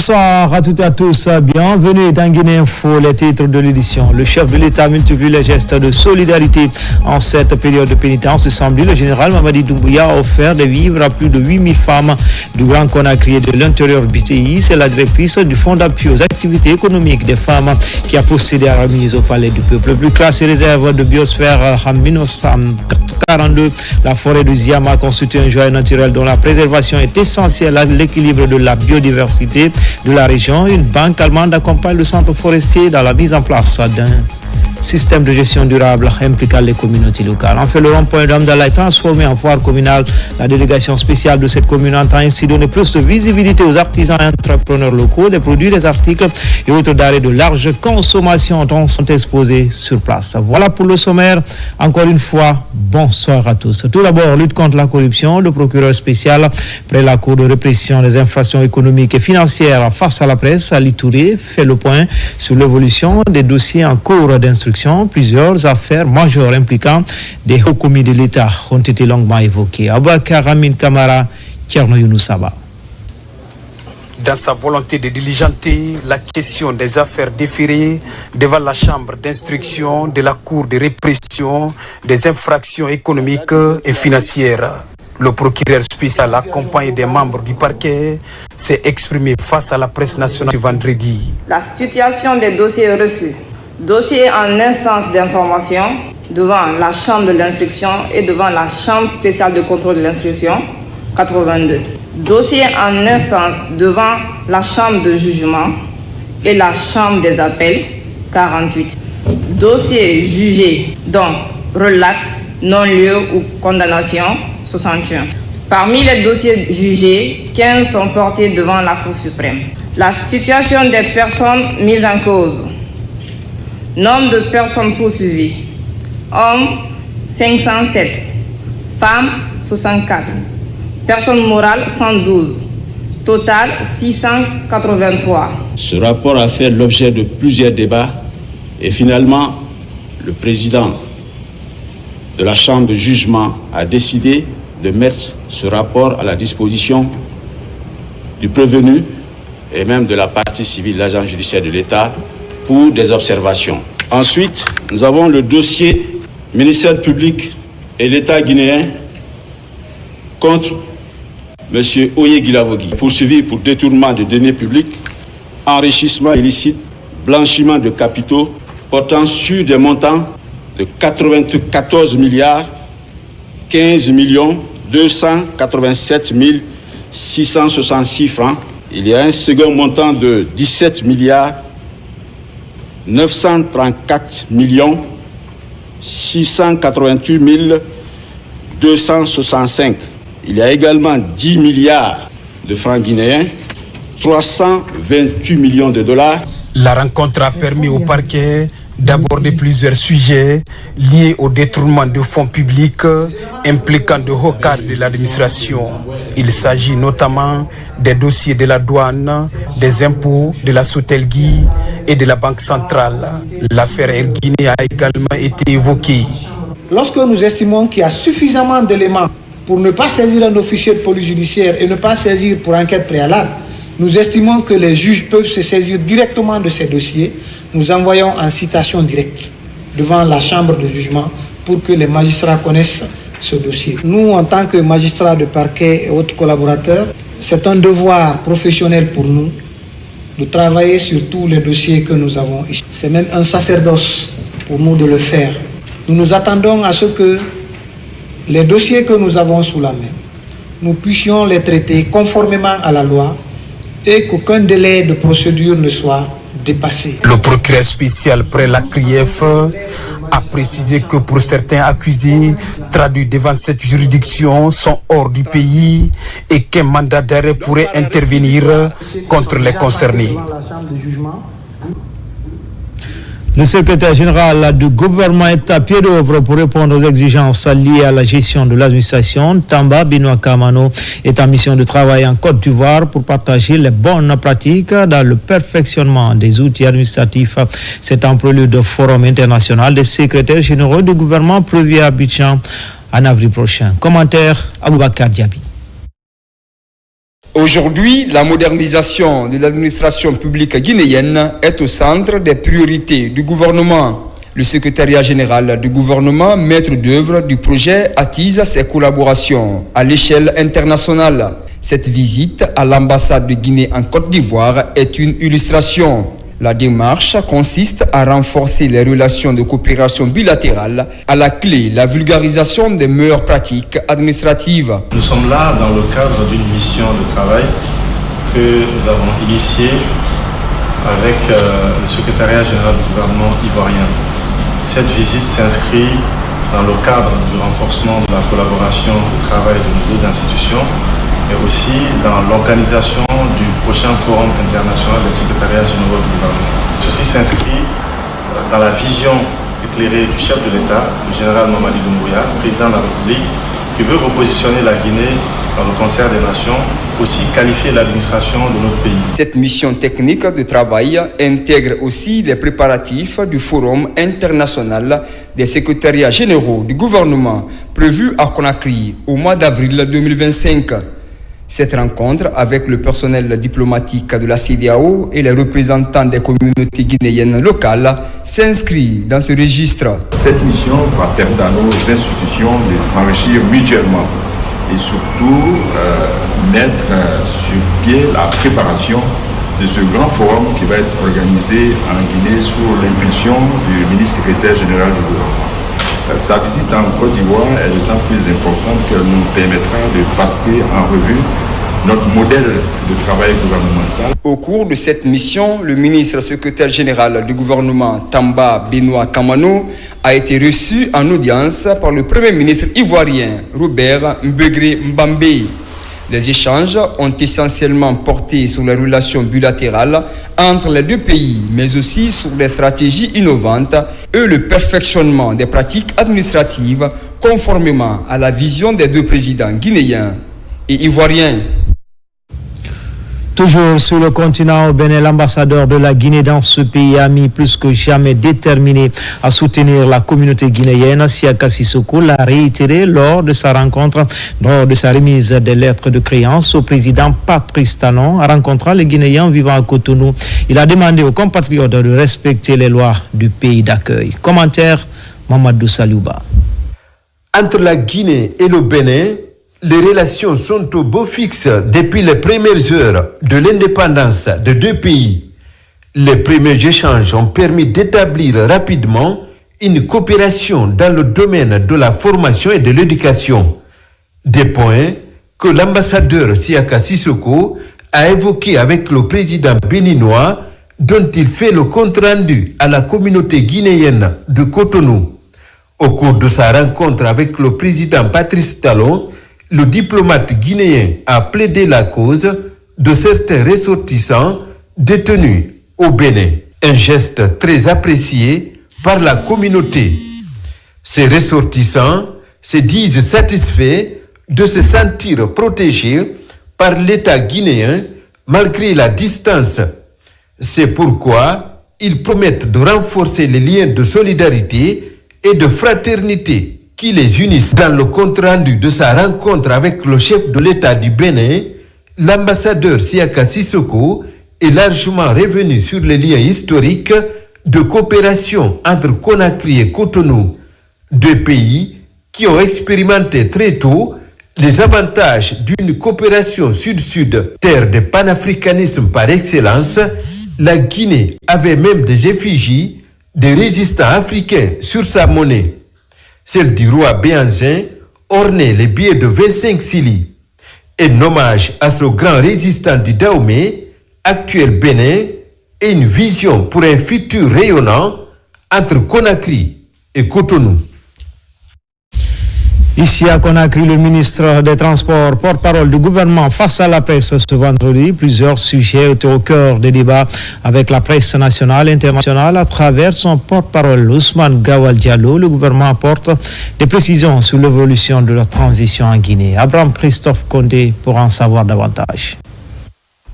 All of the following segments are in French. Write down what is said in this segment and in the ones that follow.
Bonsoir à toutes et à tous, bienvenue dans Guinée Info, les titres de l'édition. Le chef de l'État multiplie les gestes de solidarité en cette période de pénitence. Ce samedi, le général Mamadi Doumbouya a offert des vivres à plus de 8000 femmes du Grand Conakry et de l'intérieur du pays. C'est la directrice du Fonds d'appui aux activités économiques des femmes qui a procédé à la remise au palais du peuple. Plus classe et réserve de biosphère en 1942, la forêt de Ziama constitue un joyau naturel dont la préservation est essentielle à l'équilibre de la biodiversité de la région. Une banque allemande accompagne le centre forestier dans la mise en place d'un système de gestion durable impliquant les communautés locales. En fait, le rond-point d'Amdallah est transformé en foire communale. La délégation spéciale de cette commune entend ainsi donner plus de visibilité aux artisans et entrepreneurs locaux. Des produits, des articles et autres denrées de large consommation sont exposés sur place. Voilà pour le sommaire. Encore une fois, bonsoir à tous. Tout d'abord, lutte contre la corruption. Le procureur spécial près la Cour de répression des infractions économiques et financières face à la presse, Ali Touré, fait le point sur l'évolution des dossiers en cours d'instruction. Plusieurs affaires majeures impliquant des hauts commis de l'État ont été longuement évoquées. Abakar Amin Kamara, Tierno Younoussaba. Dans sa volonté de diligenter la question des affaires déférées devant la chambre d'instruction de la Cour de répression des infractions économiques et financières, le procureur spécial accompagné des membres du parquet s'est exprimé face à la presse nationale ce vendredi. La situation des dossiers reçus, dossiers en instance d'information devant la chambre de l'instruction et devant la chambre spéciale de contrôle de l'instruction, 82. Dossiers en instance devant la chambre de jugement et la chambre des appels, 48. Dossiers jugés, dont relax, non-lieu ou condamnation, 61. Parmi les dossiers jugés, 15 sont portés devant la Cour suprême. La situation des personnes mises en cause. Nombre de personnes poursuivies. Hommes, 507. Femmes, 64. Personnes morales, 112. Total, 683. Ce rapport a fait l'objet de plusieurs débats et finalement, le président de la Chambre de jugement a décidé de mettre ce rapport à la disposition du prévenu et même de la partie civile, l'agent judiciaire de l'État, pour des observations. Ensuite, nous avons le dossier ministère public et l'État guinéen contre M. Oye Guilavogui, poursuivi pour détournement de deniers publics, enrichissement illicite, blanchiment de capitaux, portant sur des montants de 94 milliards 15 287 666 francs. Il y a un second montant de 17 milliards 934 688 265. Il y a également 10 milliards de francs guinéens, 328 millions de dollars. La rencontre a permis au parquet d'aborder plusieurs sujets liés au détournement de fonds publics impliquant de hauts cadres de l'administration. Il s'agit notamment des dossiers de la douane, des impôts, de la Sotelgui et de la Banque centrale. L'affaire Air Guinée a également été évoquée. Lorsque nous estimons qu'il y a suffisamment d'éléments pour ne pas saisir un officier de police judiciaire et ne pas saisir pour enquête préalable, nous estimons que les juges peuvent se saisir directement de ces dossiers. Nous envoyons en citation directe devant la chambre de jugement pour que les magistrats connaissent ce dossier. Nous, en tant que magistrats de parquet et autres collaborateurs, c'est un devoir professionnel pour nous de travailler sur tous les dossiers que nous avons ici. C'est même un sacerdoce pour nous de le faire. Nous nous attendons à ce que les dossiers que nous avons sous la main, nous puissions les traiter conformément à la loi et qu'aucun délai de procédure ne soit dépassé. Le procureur spécial près la CRIEF a précisé que pour certains accusés traduits devant cette juridiction sont hors du pays et qu'un mandat d'arrêt pourrait intervenir contre les concernés. Le secrétaire général du gouvernement est à pied d'œuvre pour répondre aux exigences liées à la gestion de l'administration. Tamba Benoît Kamano est en mission de travail en Côte d'Ivoire pour partager les bonnes pratiques dans le perfectionnement des outils administratifs. C'est en prélude de forum international des secrétaires généraux du gouvernement prévu à Abidjan en avril prochain. Commentaire Aboubakar Diaby. Aujourd'hui, la modernisation de l'administration publique guinéenne est au centre des priorités du gouvernement. Le secrétariat général du gouvernement, maître d'œuvre du projet, attise ses collaborations à l'échelle internationale. Cette visite à l'ambassade de Guinée en Côte d'Ivoire est une illustration. La démarche consiste à renforcer les relations de coopération bilatérale, à la clé la vulgarisation des meilleures pratiques administratives. Nous sommes là dans le cadre d'une mission de travail que nous avons initiée avec le secrétariat général du gouvernement ivoirien. Cette visite s'inscrit dans le cadre du renforcement de la collaboration de travail de nos deux institutions, mais aussi dans l'organisation du prochain forum international des secrétariats généraux du gouvernement. Ceci s'inscrit dans la vision éclairée du chef de l'État, le général Mamadi Doumbouya, président de la République, qui veut repositionner la Guinée dans le concert des nations, aussi qualifier l'administration de notre pays. Cette mission technique de travail intègre aussi les préparatifs du Forum international des secrétariats généraux du gouvernement prévu à Conakry au mois d'avril 2025. Cette rencontre avec le personnel diplomatique de la CEDEAO et les représentants des communautés guinéennes locales s'inscrit dans ce registre. Cette mission va permettre à nos institutions de s'enrichir mutuellement et surtout mettre sur pied la préparation de ce grand forum qui va être organisé en Guinée sous l'impulsion du ministre secrétaire général du gouvernement. Sa visite en Côte d'Ivoire est d'autant plus importante qu'elle nous permettra de passer en revue notre modèle de travail gouvernemental. Au cours de cette mission, le ministre secrétaire général du gouvernement Tamba Benoît Kamano a été reçu en audience par le premier ministre ivoirien Robert Mbegré Mbambé. Les échanges ont essentiellement porté sur les relations bilatérales entre les deux pays, mais aussi sur des stratégies innovantes et le perfectionnement des pratiques administratives conformément à la vision des deux présidents guinéens et ivoiriens. Toujours sur le continent au Bénin, l'ambassadeur de la Guinée dans ce pays a mis plus que jamais déterminé à soutenir la communauté guinéenne. Siaka Sissoko l'a réitéré lors de sa rencontre, lors de sa remise des lettres de créance au président Patrice Talon, rencontrant les Guinéens vivant à Cotonou. Il a demandé aux compatriotes de respecter les lois du pays d'accueil. Commentaire, Mamadou Saliouba. Entre la Guinée et le Bénin, les relations sont au beau fixe depuis les premières heures de l'indépendance de deux pays. Les premiers échanges ont permis d'établir rapidement une coopération dans le domaine de la formation et de l'éducation. Des points que l'ambassadeur Siaka Sissoko a évoqués avec le président béninois, dont il fait le compte-rendu à la communauté guinéenne de Cotonou. Au cours de sa rencontre avec le président Patrice Talon, le diplomate guinéen a plaidé la cause de certains ressortissants détenus au Bénin. Un geste très apprécié par la communauté. Ces ressortissants se disent satisfaits de se sentir protégés par l'État guinéen malgré la distance. C'est pourquoi ils promettent de renforcer les liens de solidarité et de fraternité qui les unissent. Dans le compte-rendu de sa rencontre avec le chef de l'État du Bénin, l'ambassadeur Siaka Sissoko est largement revenu sur les liens historiques de coopération entre Conakry et Cotonou, deux pays qui ont expérimenté très tôt les avantages d'une coopération sud-sud, terre de panafricanisme par excellence. La Guinée avait même des effigies des résistants africains sur sa monnaie. Celle du roi Béhanzin ornait les billets de 25 cili. Un hommage à ce grand résistant du Dahomey, actuel Bénin, et une vision pour un futur rayonnant entre Conakry et Cotonou. Ici à Conakry, le ministre des Transports, porte-parole du gouvernement face à la presse ce vendredi. Plusieurs sujets étaient au cœur des débats avec la presse nationale et internationale. À travers son porte-parole, Ousmane Gawal Diallo, le gouvernement apporte des précisions sur l'évolution de la transition en Guinée. Abraham Christophe Condé pour en savoir davantage.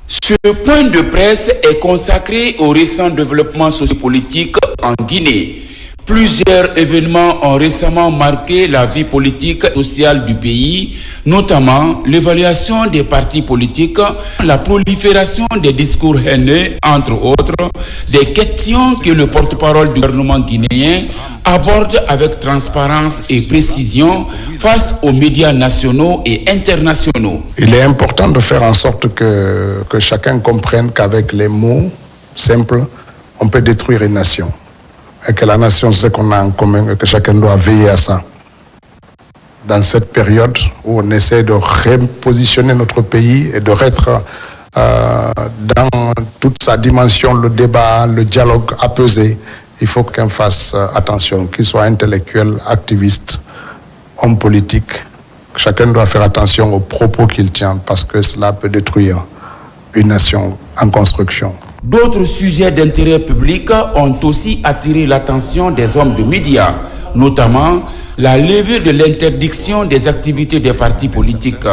Ce point de presse est consacré au récent développement sociopolitique en Guinée. Plusieurs événements ont récemment marqué la vie politique et sociale du pays, notamment l'évaluation des partis politiques, la prolifération des discours haineux, entre autres, des questions que le porte-parole du gouvernement guinéen aborde avec transparence et précision face aux médias nationaux et internationaux. Il est important de faire en sorte que chacun comprenne qu'avec les mots simples, on peut détruire une nation. Et que la nation, c'est ce qu'on a en commun et que chacun doit veiller à ça. Dans cette période où on essaie de repositionner notre pays et de être dans toute sa dimension, le débat, le dialogue apaisé, il faut qu'on fasse attention, qu'il soit intellectuel, activiste, homme politique. Chacun doit faire attention aux propos qu'il tient parce que cela peut détruire une nation en construction. D'autres sujets d'intérêt public ont aussi attiré l'attention des hommes de médias, notamment la levée de l'interdiction des activités des partis politiques.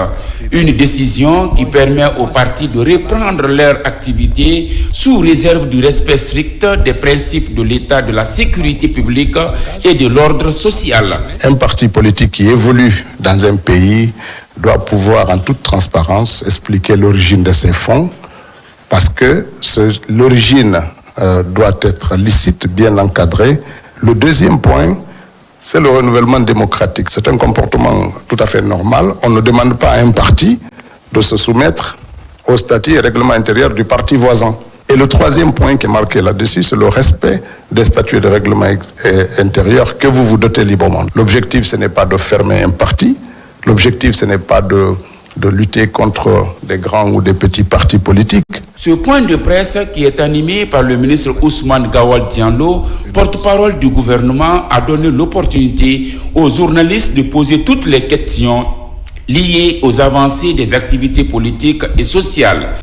Une décision qui permet aux partis de reprendre leur activité sous réserve du respect strict des principes de l'État, de la sécurité publique et de l'ordre social. Un parti politique qui évolue dans un pays doit pouvoir en toute transparence expliquer l'origine de ses fonds, parce que l'origine doit être licite, bien encadrée. Le deuxième point, c'est le renouvellement démocratique. C'est un comportement tout à fait normal. On ne demande pas à un parti de se soumettre aux statuts et règlements intérieurs du parti voisin. Et le troisième point qui est marqué là-dessus, c'est le respect des statuts et des règlements intérieurs que vous vous dotez librement. L'objectif, ce n'est pas de fermer un parti. L'objectif, ce n'est pas de lutter contre des grands ou des petits partis politiques. Ce point de presse qui est animé par le ministre Ousmane Gawal Diallo, porte-parole du gouvernement, a donné l'opportunité aux journalistes de poser toutes les questions liées aux avancées des activités politiques et sociales.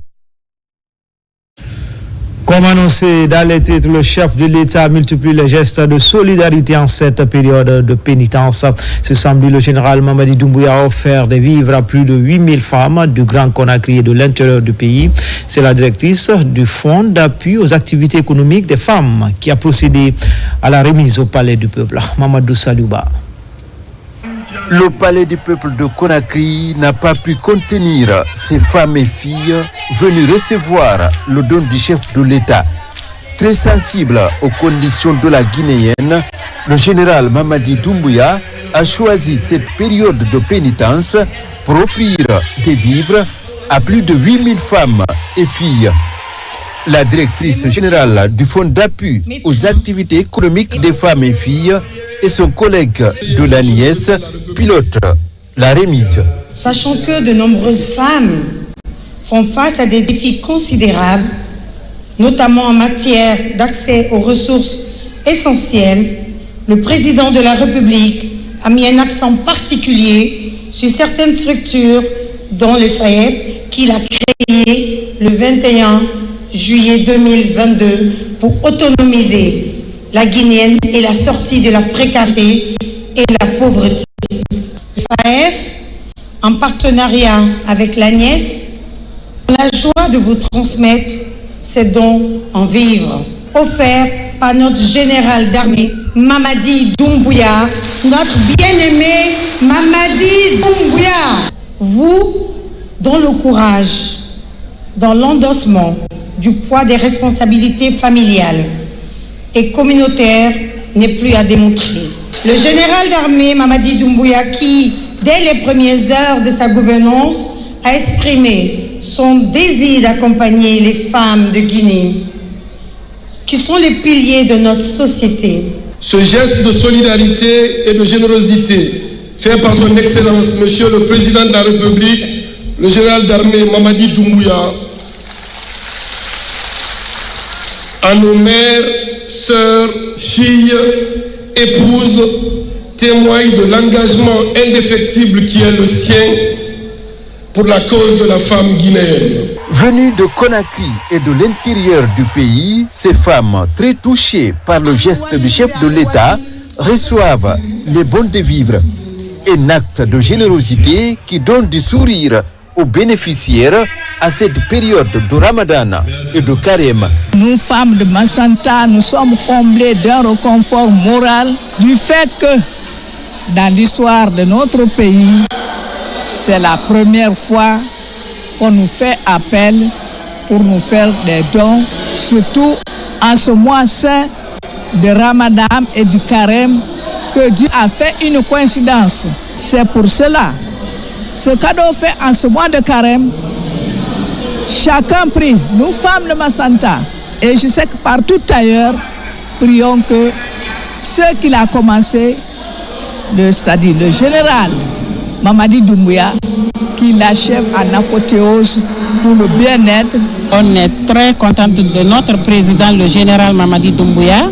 Comme annoncé dans les titres, le chef de l'État multiplie les gestes de solidarité en cette période de pénitence. Ce samedi, le général Mamadi Doumbouya a offert des vivres à plus de 8000 femmes du Grand Conakry et de l'intérieur du pays. C'est la directrice du Fonds d'appui aux activités économiques des femmes qui a procédé à la remise au Palais du Peuple. Mamadou Salouba. Le palais du peuple de Conakry n'a pas pu contenir ces femmes et filles venues recevoir le don du chef de l'État. Très sensible aux conditions de la Guinéenne, le général Mamadi Doumbouya a choisi cette période de pénitence pour offrir des vivres à plus de 8000 femmes et filles. La directrice générale du Fonds d'appui aux activités économiques des femmes et filles et son collègue de l'ANIES pilotent la remise. Sachant que de nombreuses femmes font face à des défis considérables, notamment en matière d'accès aux ressources essentielles, le président de la République a mis un accent particulier sur certaines structures, dont le FAEF, qu'il a créé le 21 juillet 2022 pour autonomiser la Guinéenne et la sortie de la précarité et la pauvreté. Le FAEF, en partenariat avec l'ANIES, a la joie de vous transmettre ces dons en vivres offerts par notre général d'armée Mamadi Doumbouya, notre bien-aimé Mamadi Doumbouya. Vous, dont le courage, dans l'endossement du poids des responsabilités familiales et communautaires n'est plus à démontrer. Le général d'armée Mamadi Doumbouya, qui, dès les premières heures de sa gouvernance, a exprimé son désir d'accompagner les femmes de Guinée, qui sont les piliers de notre société. Ce geste de solidarité et de générosité fait par son Excellence, Monsieur le Président de la République, le général d'armée Mamadi Doumbouya, à nos mères, sœurs, filles, épouses, témoignent de l'engagement indéfectible qui est le sien pour la cause de la femme guinéenne. Venues de Conakry et de l'intérieur du pays, ces femmes, très touchées par le geste du chef de l'État, reçoivent les bons de vivre. Un acte de générosité qui donne du sourire aux bénéficiaires à cette période de Ramadan et de Carême. Nous, femmes de Massanta, nous sommes comblées d'un réconfort moral du fait que dans l'histoire de notre pays, c'est la première fois qu'on nous fait appel pour nous faire des dons, surtout en ce mois saint de Ramadan et du Carême, que Dieu a fait une coïncidence. C'est pour cela, ce cadeau fait en ce mois de Carême, chacun prie, nous femmes de Massanta, et je sais que partout ailleurs, prions que ce qu'il a commencé, c'est-à-dire le général Mamadi Doumbouya, qui l'achève en apothéose pour le bien-être. On est très contente de notre président, le général Mamadi Doumbouya,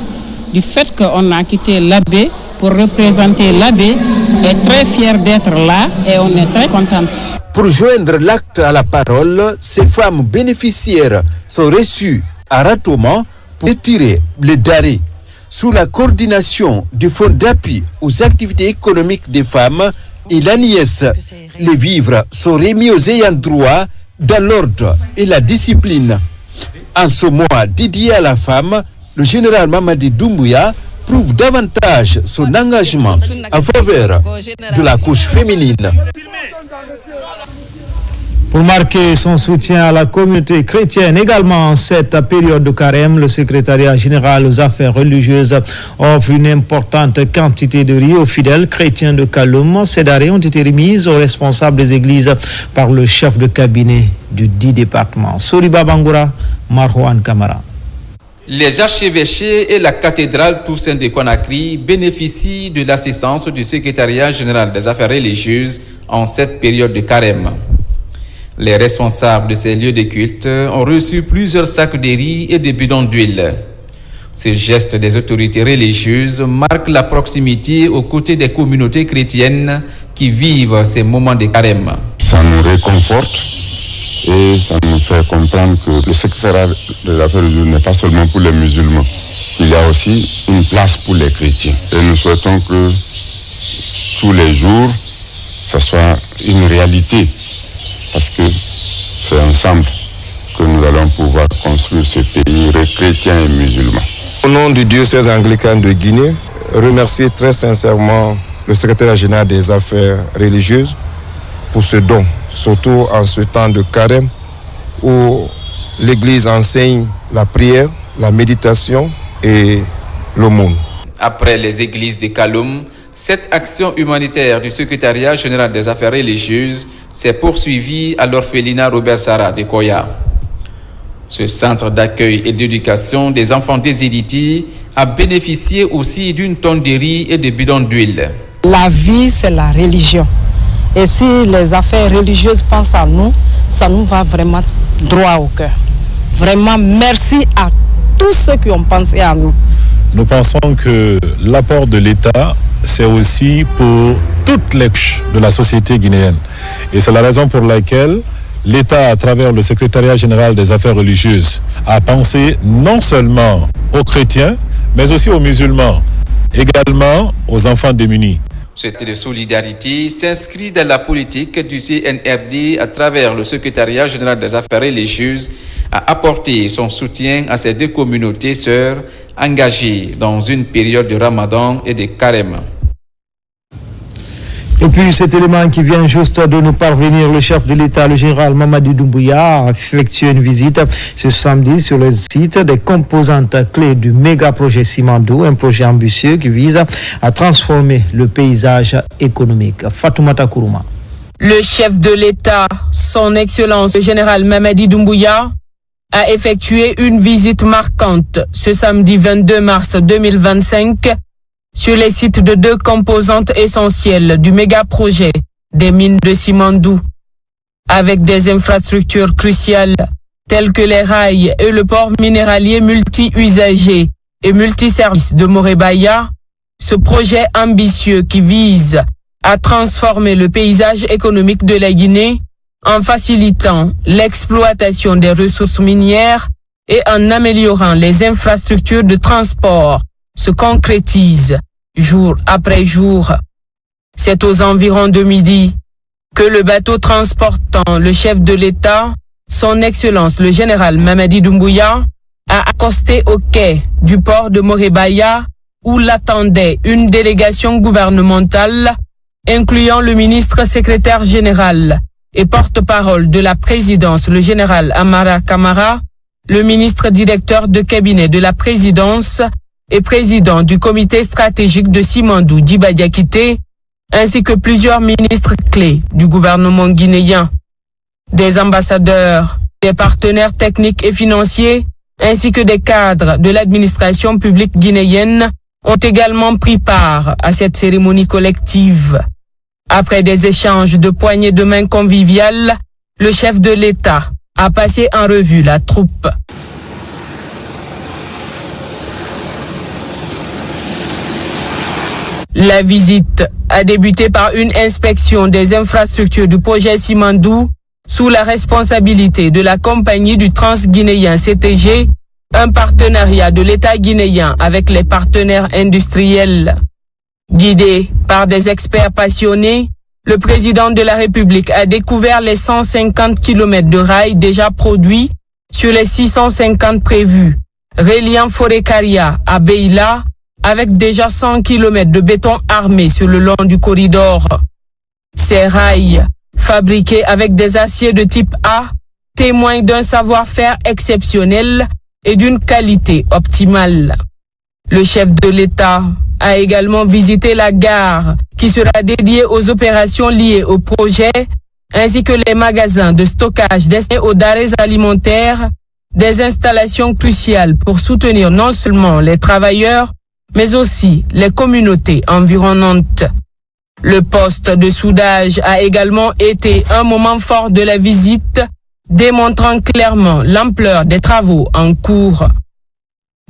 du fait qu'on a quitté l'abbé pour représenter l'abbé, est très fier d'être là et on est très contente. Pour joindre l'acte à la parole, ces femmes bénéficiaires sont reçues à Ratoman pour tirer les darés. Sous la coordination du Fonds d'appui aux activités économiques des femmes et l'ANIES, les vivres sont remis aux ayants droit dans l'ordre et la discipline. En ce mois dédié à la femme, le général Mamadi Doumbouya prouve davantage son engagement en faveur de la couche féminine. Pour marquer son soutien à la communauté chrétienne également en cette période de carême, le secrétariat général aux affaires religieuses offre une importante quantité de riz aux fidèles chrétiens de Kaloum. Ces denrées ont été remises aux responsables des églises par le chef de cabinet du 10 départements. Soliba Bangoura, Marwan Kamara. Les archevêchés et la cathédrale Toussaint de Conakry bénéficient de l'assistance du secrétariat général des affaires religieuses en cette période de carême. Les responsables de ces lieux de culte ont reçu plusieurs sacs de riz et des bidons d'huile. Ce geste des autorités religieuses marque la proximité aux côtés des communautés chrétiennes qui vivent ces moments de carême. Ça nous réconforte et ça nous fait comprendre que le secrétariat des affaires religieuses n'est pas seulement pour les musulmans. Il y a aussi une place pour les chrétiens. Et nous souhaitons que tous les jours, ça soit une réalité. Parce que c'est ensemble que nous allons pouvoir construire ce pays chrétien et musulman. Au nom du diocèse anglican de Guinée, remercier très sincèrement le secrétaire général des affaires religieuses pour ce don, surtout en ce temps de carême où l'Église enseigne la prière, la méditation et l'aumône. Après les églises de Kaloum, cette action humanitaire du secrétariat général des affaires religieuses s'est poursuivie à l'orphelinat Robert Sarah de Koya. Ce centre d'accueil et d'éducation des enfants déshérités a bénéficié aussi d'une tonne de riz et de bidons d'huile. La vie, c'est la religion. Et si les affaires religieuses pensent à nous, ça nous va vraiment droit au cœur. Vraiment, merci à tous ceux qui ont pensé à nous. Nous pensons que l'apport de l'État, c'est aussi pour toutes les couches de la société guinéenne. Et c'est la raison pour laquelle l'État, à travers le secrétariat général des affaires religieuses, a pensé non seulement aux chrétiens, mais aussi aux musulmans, également aux enfants démunis. Cette de solidarité s'inscrit dans la politique du CNRD à travers le secrétariat général des affaires religieuses à apporter son soutien à ces deux communautés sœurs engagées dans une période de Ramadan et de carême. Et puis cet élément qui vient juste de nous parvenir, le chef de l'État, le général Mamadi Doumbouya, a effectué une visite ce samedi sur le site des composantes clés du méga-projet Simandou, un projet ambitieux qui vise à transformer le paysage économique. Fatoumata Kourouma. Le chef de l'État, son Excellence le général Mamadi Doumbouya, a effectué une visite marquante ce samedi 22 mars 2025 sur les sites de deux composantes essentielles du méga-projet des mines de Simandou, avec des infrastructures cruciales telles que les rails et le port minéralier multi-usagers et multiservices de Morebaya. Ce projet ambitieux qui vise à transformer le paysage économique de la Guinée en facilitant l'exploitation des ressources minières et en améliorant les infrastructures de transport se concrétise jour après jour. C'est aux environs de midi que le bateau transportant le chef de l'État, son Excellence le général Mamadi Doumbouya, a accosté au quai du port de Morebaya où l'attendait une délégation gouvernementale incluant le ministre secrétaire général et porte-parole de la présidence, le général Amara Kamara, le ministre directeur de cabinet de la présidence et président du comité stratégique de Simandou Djiba Diakité, ainsi que plusieurs ministres clés du gouvernement guinéen. Des ambassadeurs, des partenaires techniques et financiers, ainsi que des cadres de l'administration publique guinéenne ont également pris part à cette cérémonie collective. Après des échanges de poignées de main conviviales, le chef de l'État a passé en revue la troupe. La visite a débuté par une inspection des infrastructures du projet Simandou sous la responsabilité de la compagnie du Transguinéen CTG, un partenariat de l'État guinéen avec les partenaires industriels. Guidé par des experts passionnés, le président de la République a découvert les 150 km de rails déjà produits sur les 650 prévus, reliant Forêt-Caria à Beila, avec déjà 100 km de béton armé sur le long du corridor. Ces rails, fabriqués avec des aciers de type A, témoignent d'un savoir-faire exceptionnel et d'une qualité optimale. Le chef de l'État a également visité la gare qui sera dédiée aux opérations liées au projet, ainsi que les magasins de stockage destinés aux denrées alimentaires, des installations cruciales pour soutenir non seulement les travailleurs, mais aussi les communautés environnantes. Le poste de soudage a également été un moment fort de la visite, démontrant clairement l'ampleur des travaux en cours.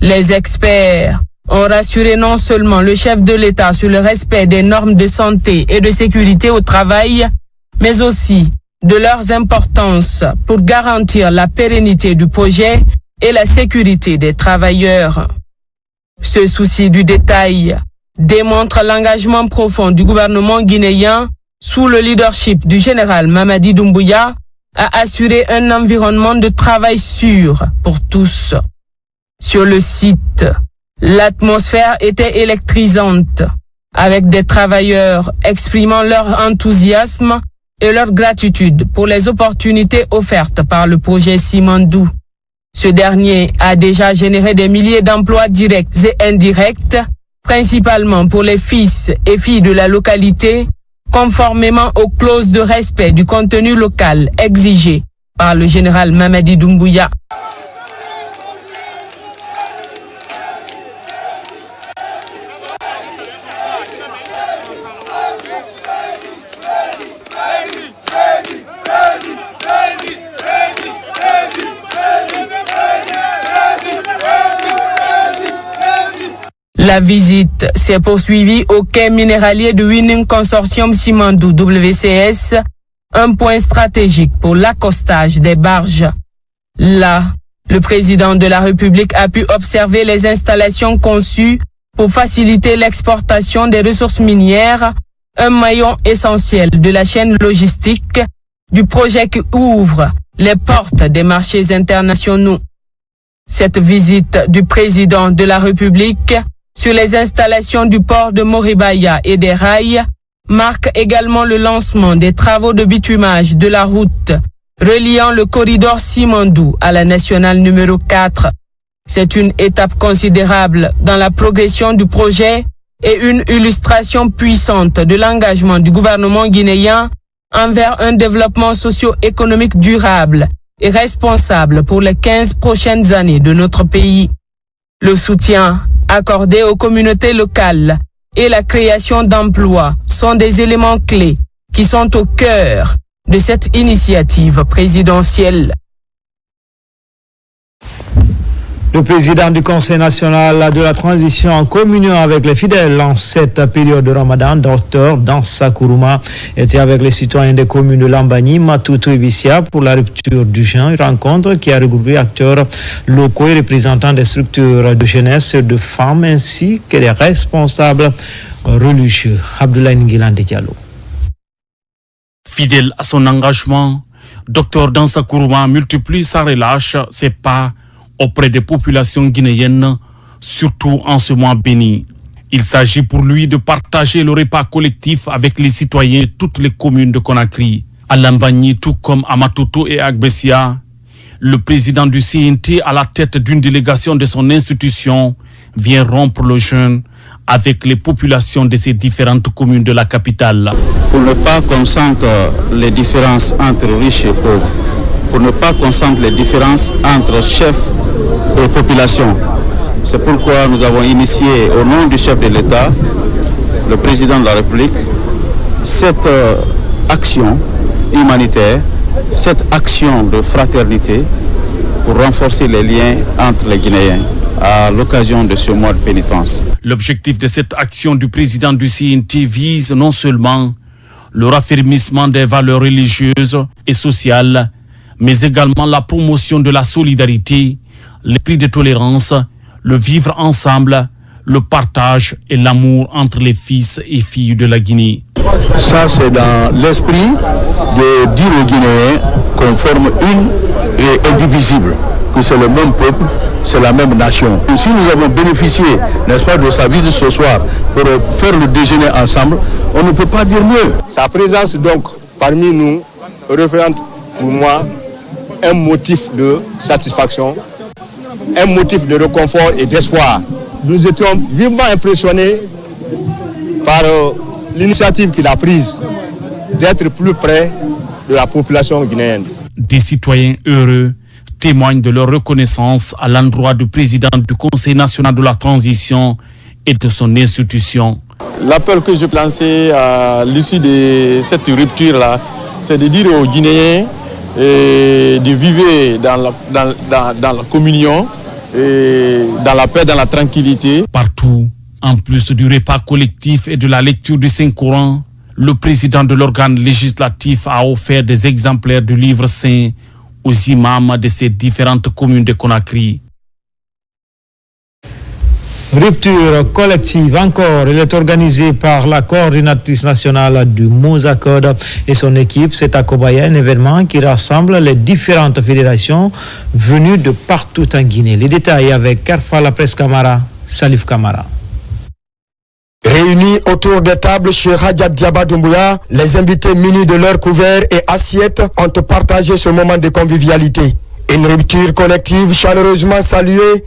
Les experts ont rassuré non seulement le chef de l'État sur le respect des normes de santé et de sécurité au travail, mais aussi de leur importance pour garantir la pérennité du projet et la sécurité des travailleurs. Ce souci du détail démontre l'engagement profond du gouvernement guinéen sous le leadership du général Mamadi Doumbouya à assurer un environnement de travail sûr pour tous. Sur le site, l'atmosphère était électrisante, avec des travailleurs exprimant leur enthousiasme et leur gratitude pour les opportunités offertes par le projet Simandou. Ce dernier a déjà généré des milliers d'emplois directs et indirects, principalement pour les fils et filles de la localité, conformément aux clauses de respect du contenu local exigées par le général Mamadi Doumbouya. La visite s'est poursuivie au quai minéralier de Winning Consortium Simandou WCS, un point stratégique pour l'accostage des barges. Là, le président de la République a pu observer les installations conçues pour faciliter l'exportation des ressources minières, un maillon essentiel de la chaîne logistique du projet qui ouvre les portes des marchés internationaux. Cette visite du président de la République sur les installations du port de Morebaya et des rails marque également le lancement des travaux de bitumage de la route reliant le corridor Simandou à la nationale numéro 4. C'est une étape considérable dans la progression du projet et une illustration puissante de l'engagement du gouvernement guinéen envers un développement socio-économique durable et responsable pour les 15 prochaines années de notre pays. Le soutien accordé aux communautés locales et la création d'emplois sont des éléments clés qui sont au cœur de cette initiative présidentielle. Le président du Conseil national de la transition en communion avec les fidèles en cette période de Ramadan, Dr Dansa Kourouma, était avec les citoyens des communes de Lambani, Matoutou et Bissia pour la rupture du jeûne, une rencontre qui a regroupé acteurs locaux et représentants des structures de jeunesse, de femmes ainsi que les responsables religieux. Abdoulaye Ngilande Diallo. Fidèle à son engagement, Dr Dansa Kourouma multiplie sans relâche ses pas auprès des populations guinéennes, surtout en ce mois béni. Il s'agit pour lui de partager le repas collectif avec les citoyens de toutes les communes de Conakry. À Lambagny, tout comme à Matoto et à Gbessia, le président du CNT, à la tête d'une délégation de son institution, vient rompre le jeûne avec les populations de ces différentes communes de la capitale. Pour ne pas qu'on sente les différences entre riches et pauvres, pour ne pas qu'on sente les différences entre chefs et populations. C'est pourquoi nous avons initié au nom du chef de l'État, le président de la République, cette action humanitaire, cette action de fraternité pour renforcer les liens entre les Guinéens à l'occasion de ce mois de pénitence. L'objectif de cette action du président du CNT vise non seulement le raffermissement des valeurs religieuses et sociales, mais également la promotion de la solidarité, l'esprit de tolérance, le vivre ensemble, le partage et l'amour entre les fils et filles de la Guinée. Ça, c'est dans l'esprit de dire aux Guinéens qu'on forme une et indivisible, que c'est le même peuple, c'est la même nation. Et si nous avons bénéficié, n'est-ce pas, de sa visite ce soir pour faire le déjeuner ensemble, on ne peut pas dire mieux. Sa présence donc parmi nous représente pour moi un motif de satisfaction, un motif de réconfort et d'espoir. Nous étions vivement impressionnés par l'initiative qu'il a prise d'être plus près de la population guinéenne. Des citoyens heureux témoignent de leur reconnaissance à l'endroit du président du Conseil national de la transition et de son institution. L'appel que je lançais à l'issue de cette rupture-là, c'est de dire aux Guinéens de vivre dans la communion, et dans la paix, dans la tranquillité. Partout, en plus du repas collectif et de la lecture du Saint-Coran, le président de l'organe législatif a offert des exemplaires du livre saint aux imams de ces différentes communes de Conakry. Rupture collective encore, elle est organisée par la coordinatrice nationale du Mozakod et son équipe. C'est à Kobaya, un événement qui rassemble les différentes fédérations venues de partout en Guinée. Les détails avec Carfa La Presse Camara, Salif Camara. Réunis autour des tables chez Hadja Diaba Doumbouya, les invités munis de leurs couverts et assiettes ont partagé ce moment de convivialité. Une rupture collective chaleureusement saluée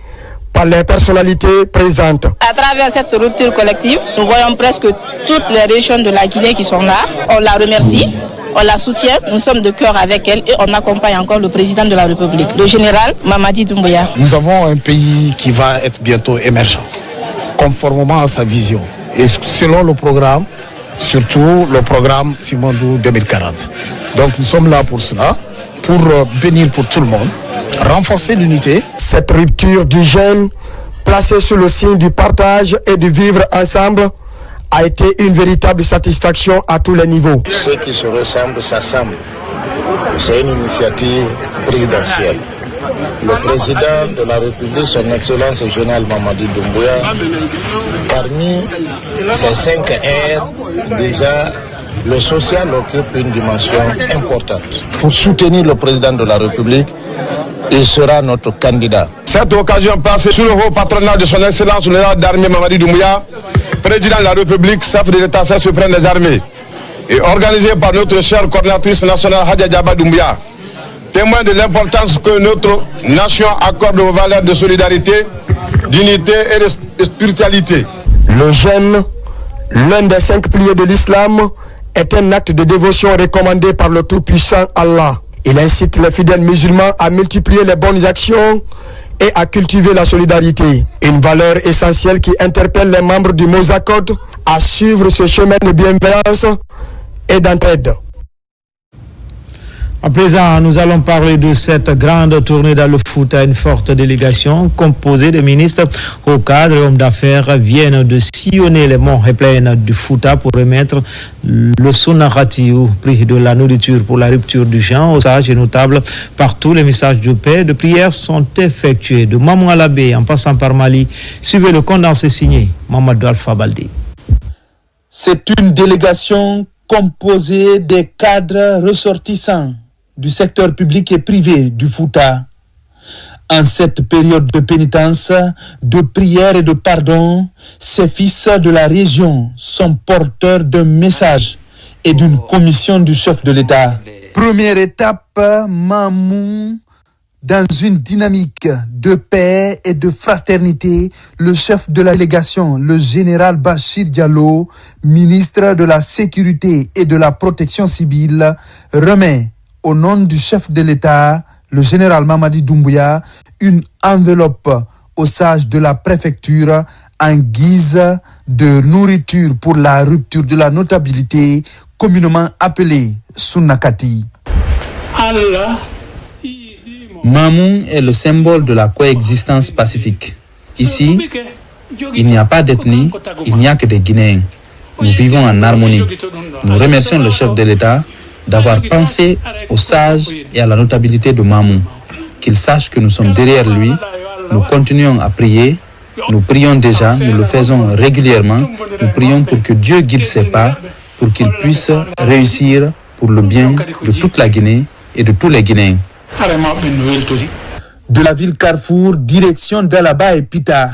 par les personnalités présentes. À travers cette rupture collective, nous voyons presque toutes les régions de la Guinée qui sont là. On la remercie, on la soutient, nous sommes de cœur avec elle et on accompagne encore le président de la République, le général Mamadi Doumbouya. Nous avons un pays qui va être bientôt émergent, conformément à sa vision. Et selon le programme, surtout le programme Simandou 2040. Donc nous sommes là pour cela, pour bénir pour tout le monde, renforcer l'unité. Cette rupture du jeûne, placée sous le signe du partage et du vivre ensemble, a été une véritable satisfaction à tous les niveaux. Ceux qui se ressemblent s'assemblent. C'est une initiative présidentielle. Le président de la République, son Excellence le général Mamadi Doumbouya, parmi ces 5 R, déjà, le social occupe une dimension importante. Pour soutenir le président de la République, il sera notre candidat. Cette occasion passée sous le haut patronat de son Excellence le général d'armée Mamadi Doumbouya, président de la République, chef de l'État suprême des armées, et organisée par notre chère coordinatrice nationale Hadja Diaba Doumbouya, témoin de l'importance que notre nation accorde aux valeurs de solidarité, d'unité et de spiritualité. Le jeûne, l'un des 5 piliers de l'islam, est un acte de dévotion recommandé par le Tout-Puissant Allah. Il incite les fidèles musulmans à multiplier les bonnes actions et à cultiver la solidarité. Une valeur essentielle qui interpelle les membres du Mozakod à suivre ce chemin de bienveillance et d'entraide. À présent, nous allons parler de cette grande tournée dans le foot. Une forte délégation composée de ministres, hauts cadres et hommes d'affaires viennent de sillonner les monts et plaines du Fouta pour remettre le Sonarati au prix de la nourriture pour la rupture du jeûne aux sages et notables. Partout, les messages de paix et de prière sont effectués. De Mamou Alabé en passant par Mali, suivez le condensé signé Mamadou Alpha Baldé. C'est une délégation composé des cadres ressortissants du secteur public et privé du Fouta. En cette période de pénitence, de prière et de pardon, ces fils de la région sont porteurs d'un message et d'une commission du chef de l'État. Première étape, Mamou. Dans une dynamique de paix et de fraternité, le chef de la délégation, le général Bachir Diallo, ministre de la Sécurité et de la Protection civile, remet au nom du chef de l'État, le général Mamadi Doumbouya, une enveloppe aux sages de la préfecture en guise de nourriture pour la rupture de la notabilité, communément appelée Sunnakati. Allah. Mamou est le symbole de la coexistence pacifique. Ici, il n'y a pas d'ethnie, il n'y a que des Guinéens. Nous vivons en harmonie. Nous remercions le chef de l'État d'avoir pensé aux sages et à la notabilité de Mamou. Qu'il sache que nous sommes derrière lui. Nous continuons à prier. Nous prions déjà, nous le faisons régulièrement. Nous prions pour que Dieu guide ses pas, pour qu'il puisse réussir pour le bien de toute la Guinée et de tous les Guinéens. De la ville Carrefour, direction d'Alaba et Pita.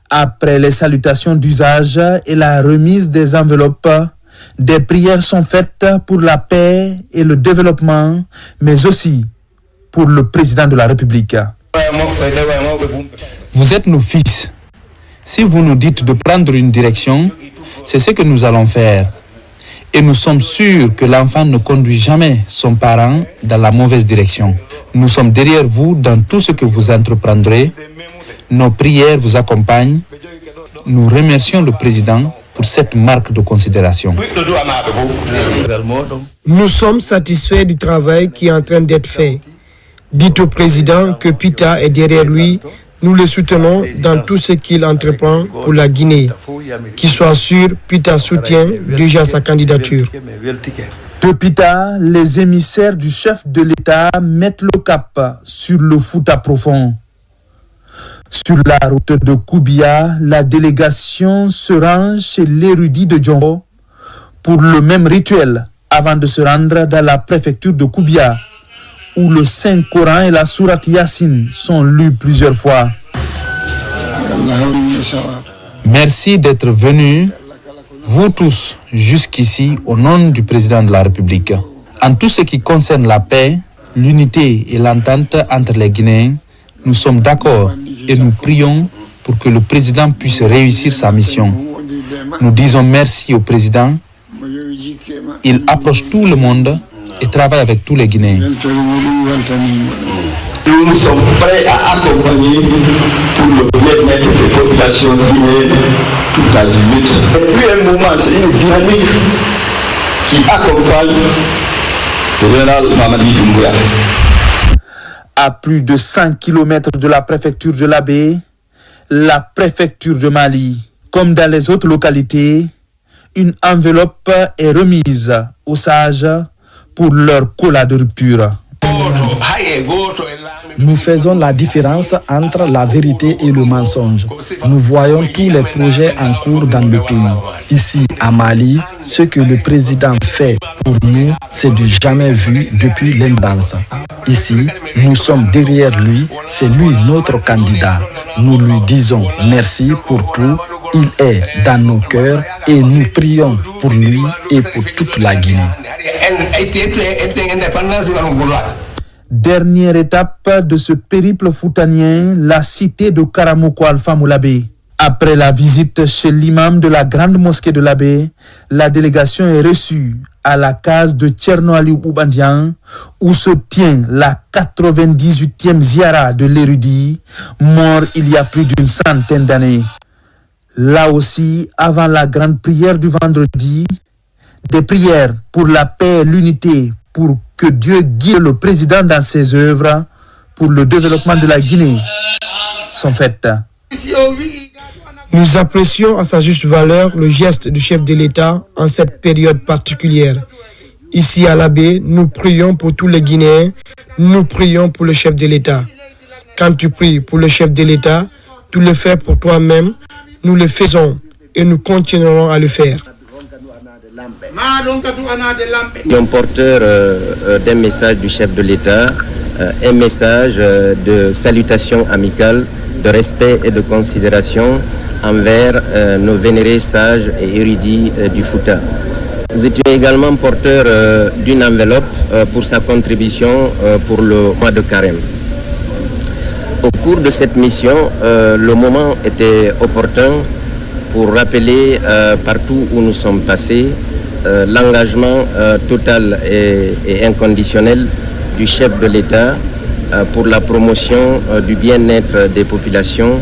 Après les salutations d'usage et la remise des enveloppes, des prières sont faites pour la paix et le développement, mais aussi pour le président de la République. Vous êtes nos fils. Si vous nous dites de prendre une direction, c'est ce que nous allons faire. Et nous sommes sûrs que l'enfant ne conduit jamais son parent dans la mauvaise direction. Nous sommes derrière vous dans tout ce que vous entreprendrez. Nos prières vous accompagnent. Nous remercions le président pour cette marque de considération. Nous sommes satisfaits du travail qui est en train d'être fait. Dites au président que Pita est derrière lui. Nous le soutenons dans tout ce qu'il entreprend pour la Guinée. Qu'il soit sûr, Pita soutient déjà sa candidature. De Pita, les émissaires du chef de l'État mettent le cap sur le Fouta profond. Sur la route de Koubia, la délégation se range chez l'érudit de Djongo pour le même rituel avant de se rendre dans la préfecture de Koubia, où le Saint-Coran et la Sourate Yassine sont lus plusieurs fois. Merci d'être venus, vous tous, jusqu'ici, au nom du président de la République. En tout ce qui concerne la paix, l'unité et l'entente entre les Guinéens, nous sommes d'accord et nous prions pour que le président puisse réussir sa mission. Nous disons merci au président. Il approche tout le monde et travaille avec tous les Guinéens. Nous sommes prêts à accompagner pour le bien-être des populations guinéennes tout azimut. Et puis un moment, c'est une dynamique qui accompagne le général Mamadi Doumbouya. À plus de 100 km de la préfecture de l'Abbé, la préfecture de Mali, comme dans les autres localités, une enveloppe est remise aux sages pour leur cola de rupture. Nous faisons la différence entre la vérité et le mensonge. Nous voyons tous les projets en cours dans le pays. Ici, à Mali, ce que le président fait pour nous, c'est du jamais vu depuis l'indépendance. Ici, nous sommes derrière lui, c'est lui notre candidat. Nous lui disons merci pour tout. Il est dans nos cœurs et nous prions pour lui et pour toute la Guinée. Dernière étape de ce périple foutanien, la cité de Karamoko Alpha Moulabé. Après la visite chez l'imam de la grande mosquée de l'Abbé, la délégation est reçue à la case de Tcherno Ali Boubandian, où se tient la 98e ziara de l'érudit, mort il y a plus d'une centaine d'années. Là aussi, avant la grande prière du vendredi, des prières pour la paix et l'unité, pour que Dieu guide le président dans ses œuvres pour le développement de la Guinée sont faites. Nous apprécions à sa juste valeur le geste du chef de l'État en cette période particulière. Ici à l'Abbé, nous prions pour tous les Guinéens, nous prions pour le chef de l'État. Quand tu pries pour le chef de l'État, tu le fais pour toi-même, nous le faisons et nous continuerons à le faire. Porteur d'un message du chef de l'État, un message de salutation amicale, de respect et de considération envers nos vénérés sages et érudits du Fouta. Nous étions également porteurs d'une enveloppe pour sa contribution pour le mois de Carême. Au cours de cette mission, le moment était opportun pour rappeler partout où nous sommes passés l'engagement total et inconditionnel du chef de l'État pour la promotion du bien-être des populations,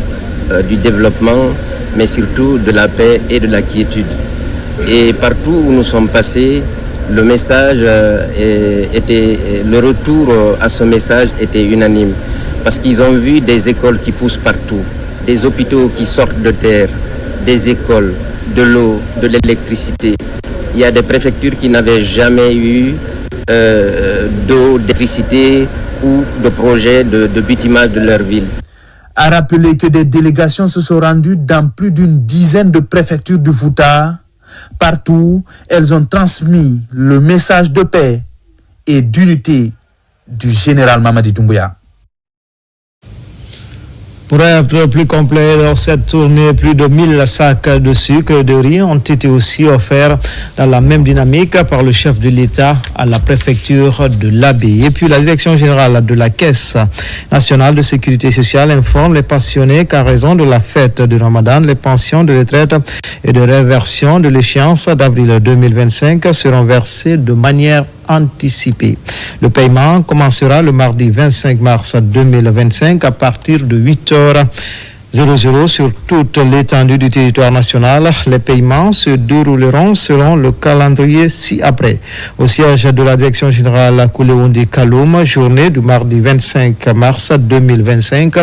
du développement, mais surtout de la paix et de la quiétude. Et partout où nous sommes passés, le message le retour à ce message était unanime. Parce qu'ils ont vu des écoles qui poussent partout, des hôpitaux qui sortent de terre, des écoles, de l'eau, de l'électricité. Il y a des préfectures qui n'avaient jamais eu d'eau, d'électricité ou de projet de bitumage de leur ville. A rappelé que des délégations se sont rendues dans plus d'une dizaine de préfectures du Fouta. Partout, elles ont transmis le message de paix et d'unité du général Mamadi Doumbouya. Pour être plus complet, dans cette tournée, plus de 1000 sacs de sucre et de riz ont été aussi offerts dans la même dynamique par le chef de l'État à la préfecture de l'Abbé. Et puis la direction générale de la Caisse nationale de sécurité sociale informe les pensionnés qu'à raison de la fête de Ramadan, les pensions de retraite et de réversion de l'échéance d'avril 2025 seront versées de manière anticipée. Le paiement commencera le mardi 25 mars 2025 à partir de 8h00 sur toute l'étendue du territoire national. Les paiements se dérouleront selon le calendrier ci-après. Au siège de la direction générale Kouléoundi Kaloum, journée du mardi 25 mars 2025,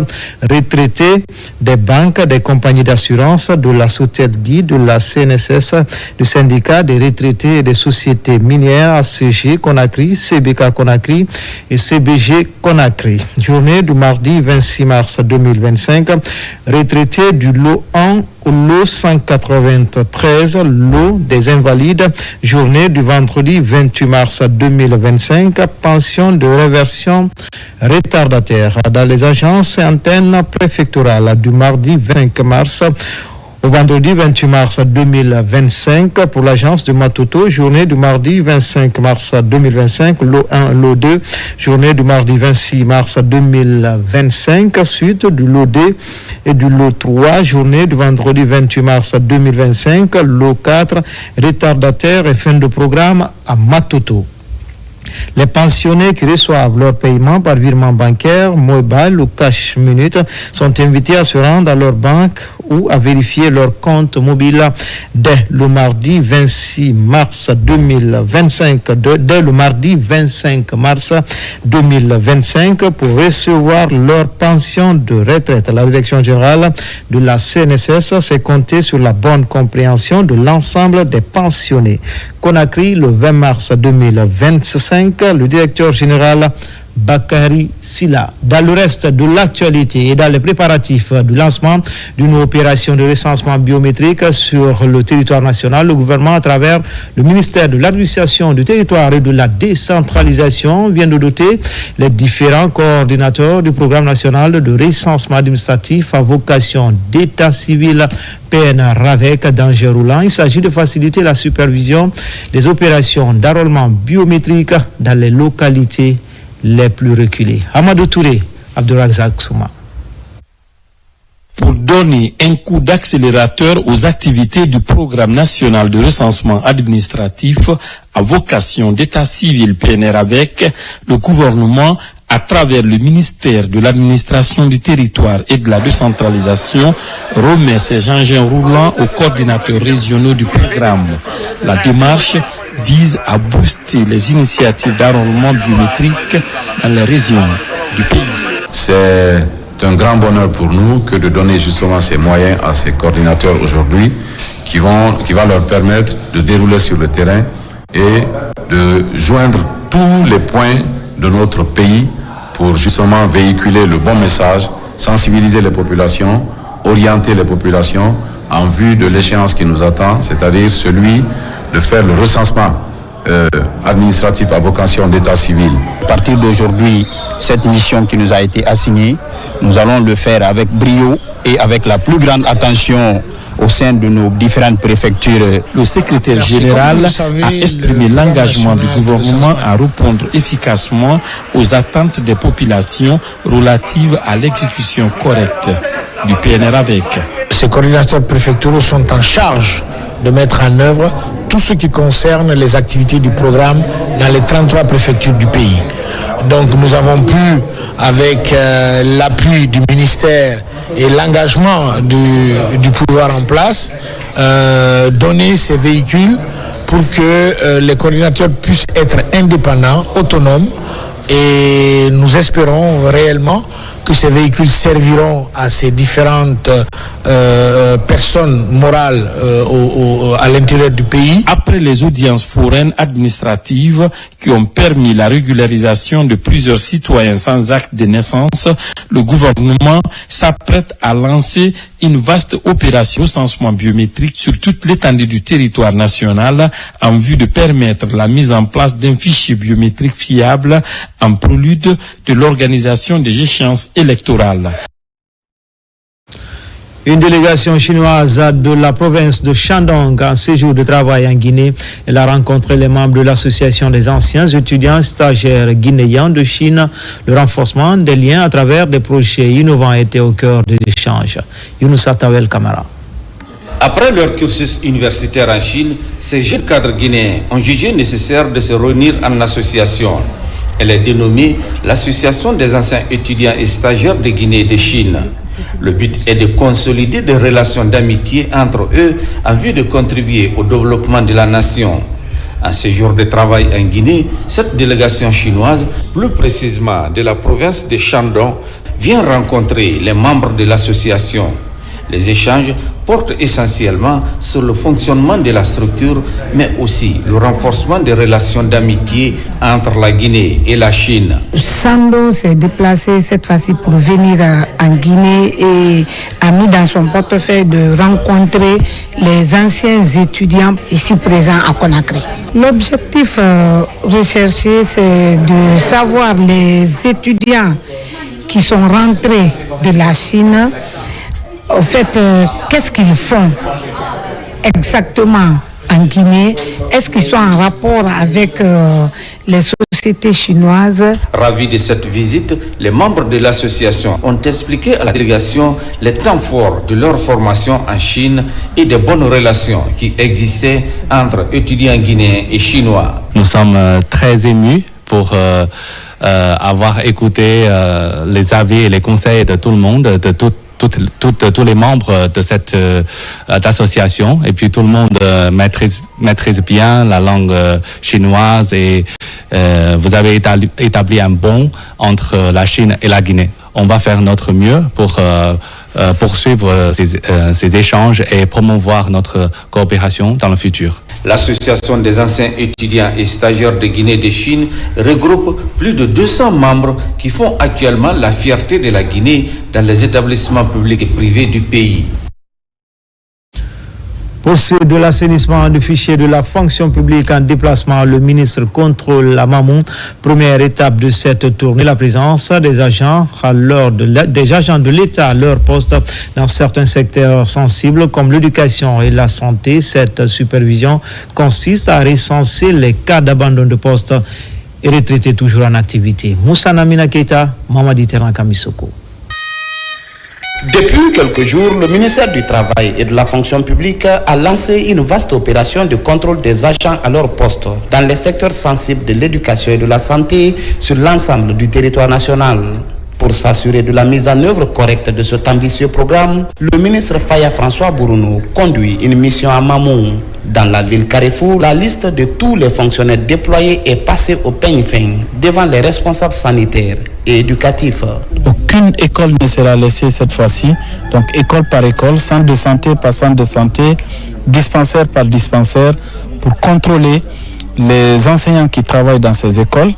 retraités des banques, des compagnies d'assurance, de la SOTEDGI, de la CNSS, du syndicat des retraités et des sociétés minières ACG Conakry, CBK Conakry et CBG Conakry. Journée du mardi 26 mars 2025, retraités du lot 1 au lot 193, lot des invalides, journée du vendredi 28 mars 2025, pension de réversion retardataire dans les agences et antennes préfectorales du mardi 25 mars au vendredi 28 mars 2025 pour l'agence de Matoto, journée du mardi 25 mars 2025, lot 1, lot 2, journée du mardi 26 mars 2025, suite du lot D et du lot 3, journée du vendredi 28 mars 2025, lot 4, retardataire et fin de programme à Matoto. Les pensionnés qui reçoivent leur paiement par virement bancaire, mobile ou cash minute sont invités à se rendre à leur banque ou à vérifier leur compte mobile dès le mardi 26 mars 2025, dès le mardi 25 mars 2025 pour recevoir leur pension de retraite. La direction générale de la CNSS s'est comptée sur la bonne compréhension de l'ensemble des pensionnés. Conakry, le 20 mars 2025, le directeur général Bakary Silla. Dans le reste de l'actualité et dans les préparatifs du lancement d'une opération de recensement biométrique sur le territoire national, le gouvernement, à travers le ministère de l'administration du territoire et de la décentralisation, vient de doter les différents coordinateurs du programme national de recensement administratif à vocation d'état civil PN-RAVEC d'Angers Roulant. Il s'agit de faciliter la supervision des opérations d'enrôlement biométrique dans les localités les plus reculés. Amadou Touré, Abdourazak Souma. Pour donner un coup d'accélérateur aux activités du programme national de recensement administratif à vocation d'état civil PN-RAVEC, le gouvernement, à travers le ministère de l'administration du territoire et de la décentralisation, remet ses engins roulants aux coordinateurs régionaux du programme. La démarche vise à booster les initiatives d'enrôlement biométrique dans les régions du pays. C'est un grand bonheur pour nous que de donner justement ces moyens à ces coordinateurs aujourd'hui qui va leur permettre de dérouler sur le terrain et de joindre tous les points de notre pays pour justement véhiculer le bon message, sensibiliser les populations, orienter les populations en vue de l'échéance qui nous attend, c'est-à-dire celui de faire le recensement administratif à vocation d'état civil. À partir d'aujourd'hui, cette mission qui nous a été assignée, nous allons le faire avec brio et avec la plus grande attention au sein de nos différentes préfectures. Le secrétaire général a exprimé l'engagement du gouvernement à répondre efficacement aux attentes des populations relatives à l'exécution correcte du PNR-AVEC. Ces coordinateurs préfectoraux sont en charge de mettre en œuvre tout ce qui concerne les activités du programme dans les 33 préfectures du pays. Donc nous avons pu, avec l'appui du ministère et l'engagement du pouvoir en place, donner ces véhicules pour que les coordinateurs puissent être indépendants, autonomes, et nous espérons réellement que ces véhicules serviront à ces différentes personnes morales à l'intérieur du pays. Après les audiences foraines administratives qui ont permis la régularisation de plusieurs citoyens sans acte de naissance, le gouvernement s'apprête à lancer une vaste opération de recensement biométrique sur toute l'étendue du territoire national en vue de permettre la mise en place d'un fichier biométrique fiable en prélude de l'organisation des échéances électorales. Une délégation chinoise de la province de Shandong en séjour de travail en Guinée. Elle a rencontré les membres de l'association des anciens étudiants stagiaires guinéens de Chine. Le renforcement des liens à travers des projets innovants était au cœur des échanges. Younoussa Tawel Kamara. Après leur cursus universitaire en Chine, ces jeunes cadres guinéens ont jugé nécessaire de se réunir en association. Elle est dénommée l'Association des anciens étudiants et stagiaires de Guinée et de Chine. Le but est de consolider des relations d'amitié entre eux en vue de contribuer au développement de la nation. En séjour de travail en Guinée, cette délégation chinoise, plus précisément de la province de Shandong, vient rencontrer les membres de l'association. Les échanges portent essentiellement sur le fonctionnement de la structure, mais aussi le renforcement des relations d'amitié entre la Guinée et la Chine. Shandong s'est déplacé cette fois-ci pour venir en Guinée et a mis dans son portefeuille de rencontrer les anciens étudiants ici présents à Conakry. L'objectif recherché, c'est de savoir les étudiants qui sont rentrés de la Chine. Au fait, qu'est-ce qu'ils font exactement en Guinée? Est-ce qu'ils sont en rapport avec les sociétés chinoises? Ravis de cette visite, les membres de l'association ont expliqué à la délégation les temps forts de leur formation en Chine et des bonnes relations qui existaient entre étudiants guinéens et chinois. Nous sommes très émus pour avoir écouté les avis et les conseils de tout le monde, de tous les membres de cette association, et puis tout le monde maîtrise bien la langue chinoise et vous avez établi un pont entre la Chine et la Guinée. On va faire notre mieux pour poursuivre ces échanges et promouvoir notre coopération dans le futur. L'Association des anciens étudiants et stagiaires de Guinée et de Chine regroupe plus de 200 membres qui font actuellement la fierté de la Guinée dans les établissements publics et privés du pays. Pour ce de l'assainissement du fichier de la fonction publique en déplacement, le ministre contrôle à Mamou. Première étape de cette tournée, la présence des agents de l'État à leur poste dans certains secteurs sensibles comme l'éducation et la santé. Cette supervision consiste à recenser les cas d'abandon de poste et retraités toujours en activité. Moussa Namina Keita, Mamadi Terran Kamisoko. Depuis quelques jours, le ministère du Travail et de la fonction publique a lancé une vaste opération de contrôle des agents à leur poste dans les secteurs sensibles de l'éducation et de la santé sur l'ensemble du territoire national. Pour s'assurer de la mise en œuvre correcte de cet ambitieux programme, le ministre Faya François Bourounou conduit une mission à Mamou. Dans la ville Carrefour, la liste de tous les fonctionnaires déployés est passée au peigne fin devant les responsables sanitaires et éducatifs. Aucune école ne sera laissée cette fois-ci. Donc école par école, centre de santé par centre de santé, dispensaire par dispensaire, pour contrôler les enseignants qui travaillent dans ces écoles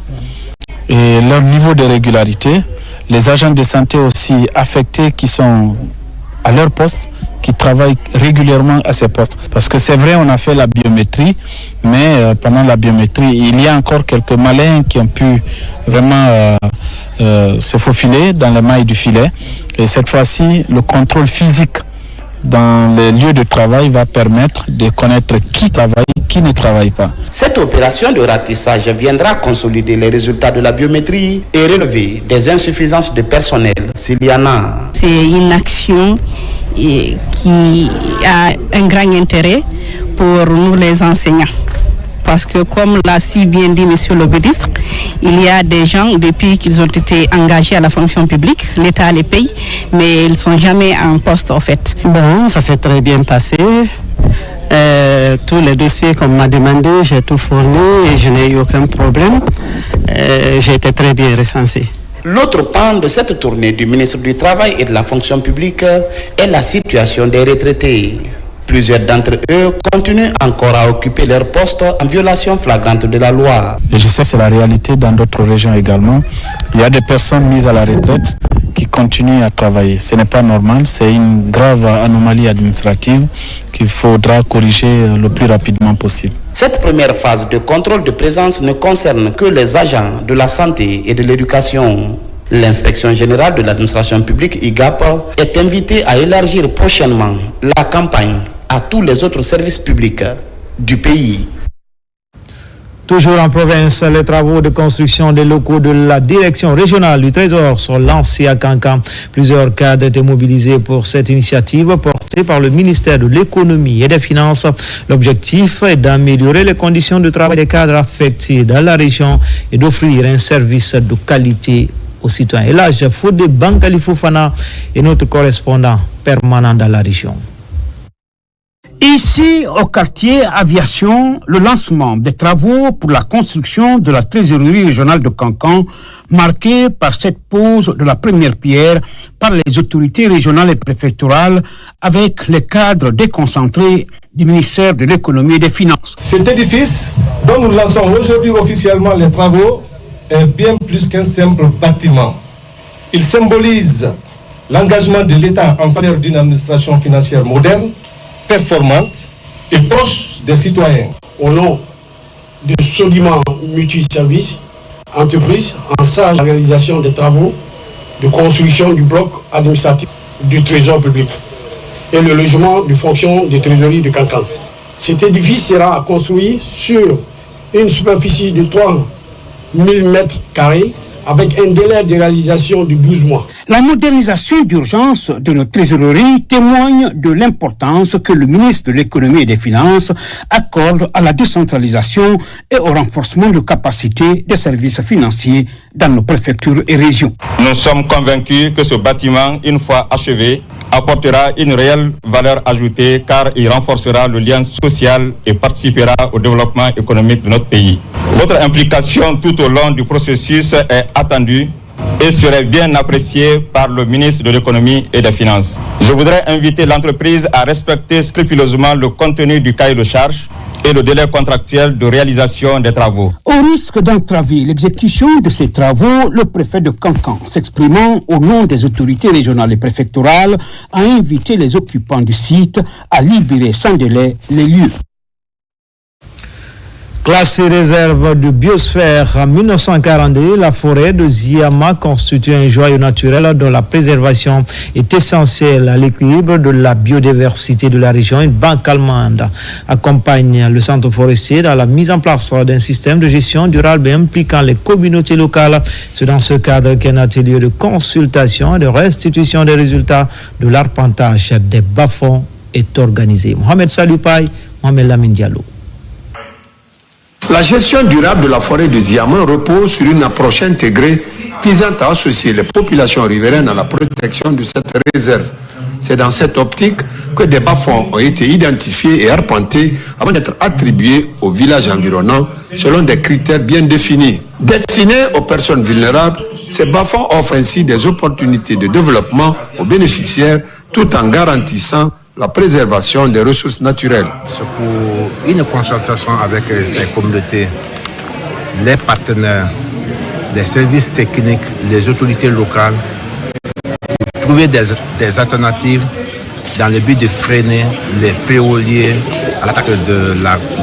et leur niveau de régularité. Les agents de santé aussi affectés qui sont à leur poste, qui travaillent régulièrement à ces postes. Parce que c'est vrai, on a fait la biométrie, mais pendant la biométrie, il y a encore quelques malins qui ont pu vraiment se faufiler dans les mailles du filet. Et cette fois-ci, le contrôle physique dans les lieux de travail va permettre de connaître qui travaille, qui ne travaille pas. Cette opération de ratissage viendra consolider les résultats de la biométrie et relever des insuffisances de personnel s'il y en a. C'est une action qui a un grand intérêt pour nous les enseignants. Parce que comme l'a si bien dit Monsieur le ministre, il y a des gens, depuis qu'ils ont été engagés à la fonction publique, l'État les paye, mais ils ne sont jamais en poste en fait. Bon, ça s'est très bien passé. Tous les dossiers qu'on m'a demandé, j'ai tout fourni et je n'ai eu aucun problème. J'ai été très bien recensé. L'autre pan de cette tournée du ministre du Travail et de la fonction publique est la situation des retraités. Plusieurs d'entre eux continuent encore à occuper leur poste en violation flagrante de la loi. Et je sais que c'est la réalité dans d'autres régions également. Il y a des personnes mises à la retraite qui continuent à travailler. Ce n'est pas normal, c'est une grave anomalie administrative qu'il faudra corriger le plus rapidement possible. Cette première phase de contrôle de présence ne concerne que les agents de la santé et de l'éducation. L'inspection générale de l'administration publique, IGAP, est invitée à élargir prochainement la campagne à tous les autres services publics du pays. Toujours en province, les travaux de construction des locaux de la direction régionale du Trésor sont lancés à Kankan. Plusieurs cadres étaient mobilisés pour cette initiative portée par le ministère de l'Économie et des Finances. L'objectif est d'améliorer les conditions de travail des cadres affectés dans la région et d'offrir un service de qualité aux citoyens. Et là, Fodé Bankali Fofana est notre correspondant permanent dans la région. Ici, au quartier Aviation, le lancement des travaux pour la construction de la trésorerie régionale de Kankan, marqué par cette pose de la première pierre par les autorités régionales et préfectorales avec les cadres déconcentrés du ministère de l'Économie et des Finances. Cet édifice, dont nous lançons aujourd'hui officiellement les travaux, est bien plus qu'un simple bâtiment. Il symbolise l'engagement de l'État en faveur d'une administration financière moderne, performante et proche des citoyens. Au nom de Soliman Multiservice, entreprise en charge de la réalisation des travaux de construction du bloc administratif du Trésor public et le logement de fonction de trésorerie de Kankan. Cet édifice sera construit sur une superficie de 3000 mètres carrés avec un délai de réalisation de 12 mois. La modernisation d'urgence de nos trésoreries témoigne de l'importance que le ministre de l'Économie et des Finances accorde à la décentralisation et au renforcement de capacités des services financiers dans nos préfectures et régions. Nous sommes convaincus que ce bâtiment, une fois achevé, apportera une réelle valeur ajoutée car il renforcera le lien social et participera au développement économique de notre pays. Votre implication tout au long du processus est attendue et serait bien appréciée par le ministre de l'Économie et des Finances. Je voudrais inviter l'entreprise à respecter scrupuleusement le contenu du cahier de charges et le délai contractuel de réalisation des travaux. Au risque d'entraver l'exécution de ces travaux, le préfet de Kankan, s'exprimant au nom des autorités régionales et préfectorales, a invité les occupants du site à libérer sans délai les lieux. Classée réserve de biosphère en 1942, la forêt de Ziama constitue un joyau naturel dont la préservation est essentielle à l'équilibre de la biodiversité de la région. Une banque allemande accompagne le centre forestier dans la mise en place d'un système de gestion durable impliquant les communautés locales. C'est dans ce cadre qu'un atelier de consultation et de restitution des résultats de l'arpentage des bas-fonds est organisé. Mohamed Saloupaï, Mohamed Lamine Diallo. La gestion durable de la forêt de Ziama repose sur une approche intégrée visant à associer les populations riveraines à la protection de cette réserve. C'est dans cette optique que des bas-fonds ont été identifiés et arpentés avant d'être attribués aux villages environnants selon des critères bien définis. Destinés aux personnes vulnérables, ces bas-fonds offrent ainsi des opportunités de développement aux bénéficiaires tout en garantissant la préservation des ressources naturelles. C'est pour une concertation avec ces communautés, les partenaires, les services techniques, les autorités locales, pour trouver des alternatives dans le but de freiner les féoliers à l'attaque de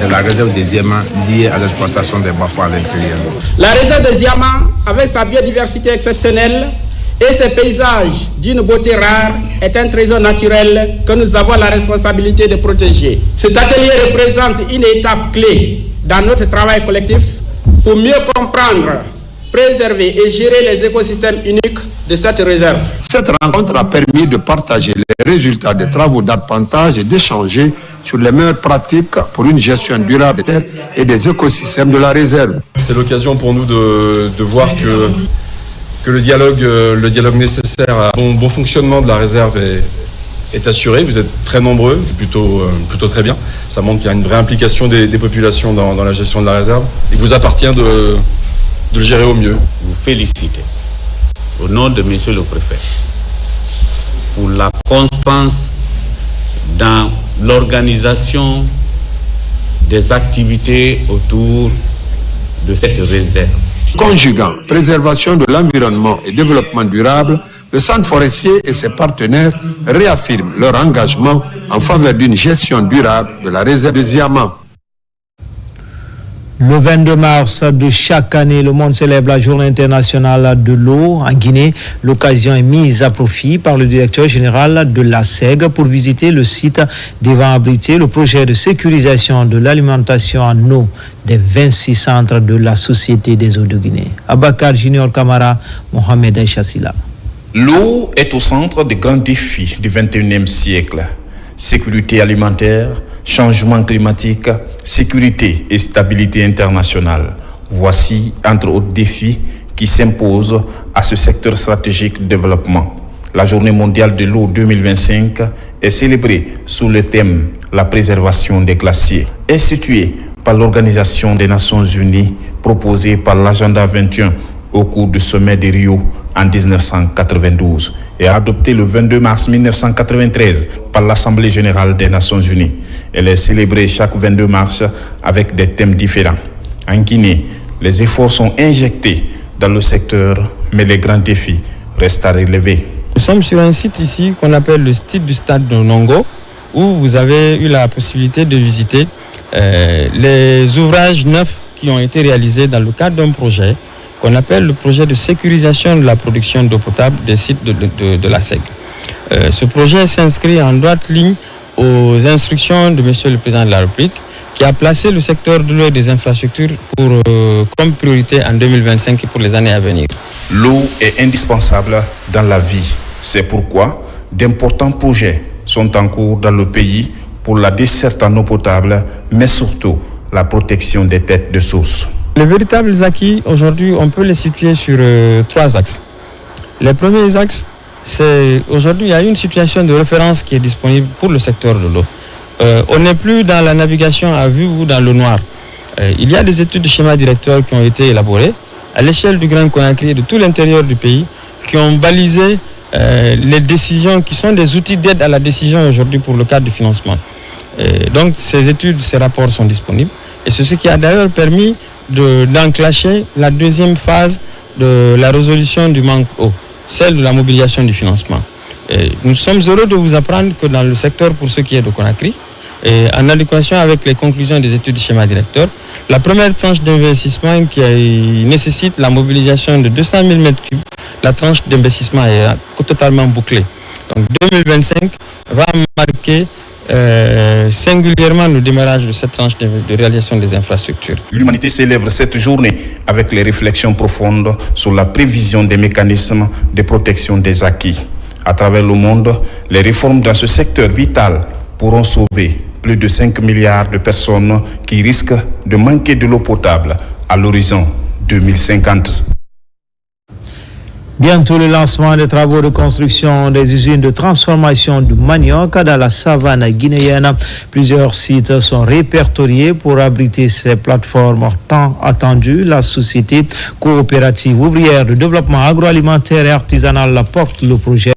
la réserve des diamants liée à l'exploitation des bas-fonds à l'intérieur. La réserve des diamants, avec sa biodiversité exceptionnelle et ses paysages d'une beauté rare, est un trésor naturel que nous avons la responsabilité de protéger. Cet atelier représente une étape clé dans notre travail collectif pour mieux comprendre, préserver et gérer les écosystèmes uniques de cette réserve. Cette rencontre a permis de partager les résultats des travaux d'arpentage et d'échanger sur les meilleures pratiques pour une gestion durable des terres et des écosystèmes de la réserve. C'est l'occasion pour nous de voir que le dialogue nécessaire à un bon fonctionnement de la réserve est assuré. Vous êtes très nombreux, c'est plutôt très bien. Ça montre qu'il y a une vraie implication des populations dans la gestion de la réserve. Il vous appartient de le gérer au mieux. Vous félicitez au nom de Monsieur le Préfet pour la constance dans l'organisation des activités autour de cette réserve. Conjuguant préservation de l'environnement et développement durable, le Centre forestier et ses partenaires réaffirment leur engagement en faveur d'une gestion durable de la réserve des diamants. Le 22 mars de chaque année, le monde célèbre la Journée internationale de l'eau en Guinée. L'occasion est mise à profit par le directeur général de l'ASEG pour visiter le site devant abriter le projet de sécurisation de l'alimentation en eau des 26 centres de la Société des eaux de Guinée. Abakar Junior Kamara, Mohamed Aïchassila. L'eau est au centre des grands défis du 21e siècle. Sécurité alimentaire, changement climatique, sécurité et stabilité internationale. Voici entre autres défis qui s'imposent à ce secteur stratégique de développement. La Journée mondiale de l'eau 2025 est célébrée sous le thème « La préservation des glaciers ». Instituée par l'Organisation des Nations Unies, proposée par l'Agenda 21 au cours du sommet de Rio en 1992 et adoptée le 22 mars 1993 par l'Assemblée générale des Nations unies. Elle est célébrée chaque 22 mars avec des thèmes différents. En Guinée, les efforts sont injectés dans le secteur, mais les grands défis restent à relever. Nous sommes sur un site ici qu'on appelle le site du stade de Nongo, où vous avez eu la possibilité de visiter les ouvrages neufs qui ont été réalisés dans le cadre d'un projet qu'on appelle le projet de sécurisation de la production d'eau potable des sites de la SEG. Ce projet s'inscrit en droite ligne aux instructions de Monsieur le Président de la République, qui a placé le secteur de l'eau et des infrastructures comme priorité en 2025 et pour les années à venir. L'eau est indispensable dans la vie. C'est pourquoi d'importants projets sont en cours dans le pays pour la desserte en eau potable, mais surtout la protection des têtes de source. Les véritables acquis, aujourd'hui, on peut les situer sur 3 axes. Les premiers axes, c'est aujourd'hui, il y a une situation de référence qui est disponible pour le secteur de l'eau. On n'est plus dans la navigation à vue ou dans le noir. Il y a des études de schéma directeur qui ont été élaborées à l'échelle du Grand Conakry et de tout l'intérieur du pays, qui ont balisé les décisions, qui sont des outils d'aide à la décision aujourd'hui pour le cadre du financement. Donc ces études, ces rapports sont disponibles. Et c'est ce qui a d'ailleurs permis d'enclencher la deuxième phase de la résolution du manque eau, celle de la mobilisation du financement. Nous sommes heureux de vous apprendre que dans le secteur, pour ce qui est de Conakry, en adéquation avec les conclusions des études du schéma directeur, la première tranche d'investissement qui nécessite la mobilisation de 200 000 m3, la tranche d'investissement est totalement bouclée. Donc 2025 va marquer singulièrement le démarrage de cette tranche de réalisation des infrastructures. L'humanité célèbre cette journée avec les réflexions profondes sur la prévision des mécanismes de protection des acquis. À travers le monde, les réformes dans ce secteur vital pourront sauver plus de 5 milliards de personnes qui risquent de manquer de l'eau potable à l'horizon 2050. Bientôt le lancement des travaux de construction des usines de transformation du manioc dans la savane guinéenne. Plusieurs sites sont répertoriés pour abriter ces plateformes tant attendues. La société coopérative ouvrière de développement agroalimentaire et artisanal porte le projet.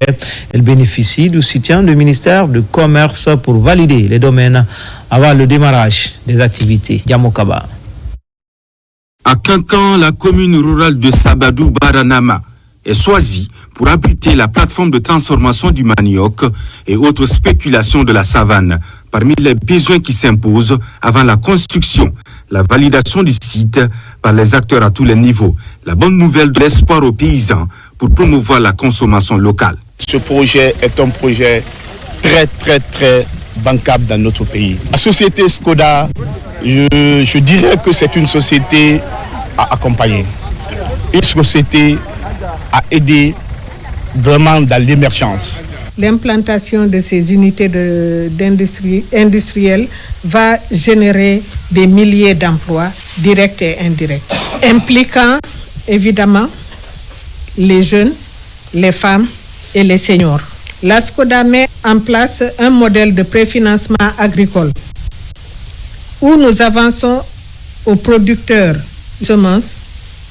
Elle bénéficie du soutien du ministère du Commerce pour valider les domaines avant le démarrage des activités. Yamokaba. À Kankan, la commune rurale de Sabadou Baranama est choisi pour abriter la plateforme de transformation du manioc et autres spéculations de la savane. Parmi les besoins qui s'imposent avant la construction, la validation du site par les acteurs à tous les niveaux, la bonne nouvelle de l'espoir aux paysans pour promouvoir la consommation locale. Ce projet est un projet très bancable dans notre pays. La société Skoda, je dirais que c'est une société à accompagner, une société à aider vraiment dans l'émergence. L'implantation de ces unités industrielles va générer des milliers d'emplois directs et indirects, impliquant évidemment les jeunes, les femmes et les seniors. La Skoda met en place un modèle de préfinancement agricole où nous avançons aux producteurs les semences,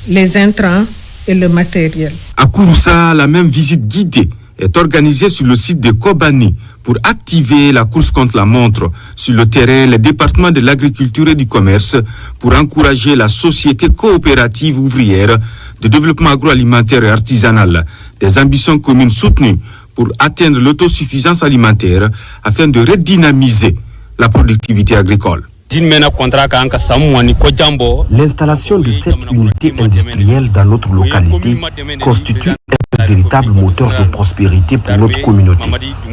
les intrants et le matériel. À Kouroussa, la même visite guidée est organisée sur le site de Kobani pour activer la course contre la montre. Sur le terrain, les départements de l'agriculture et du commerce pour encourager la société coopérative ouvrière de développement agroalimentaire et artisanal. Des ambitions communes soutenues pour atteindre l'autosuffisance alimentaire afin de redynamiser la productivité agricole. L'installation de cette unité industrielle dans notre localité constitue un véritable moteur de prospérité pour notre communauté.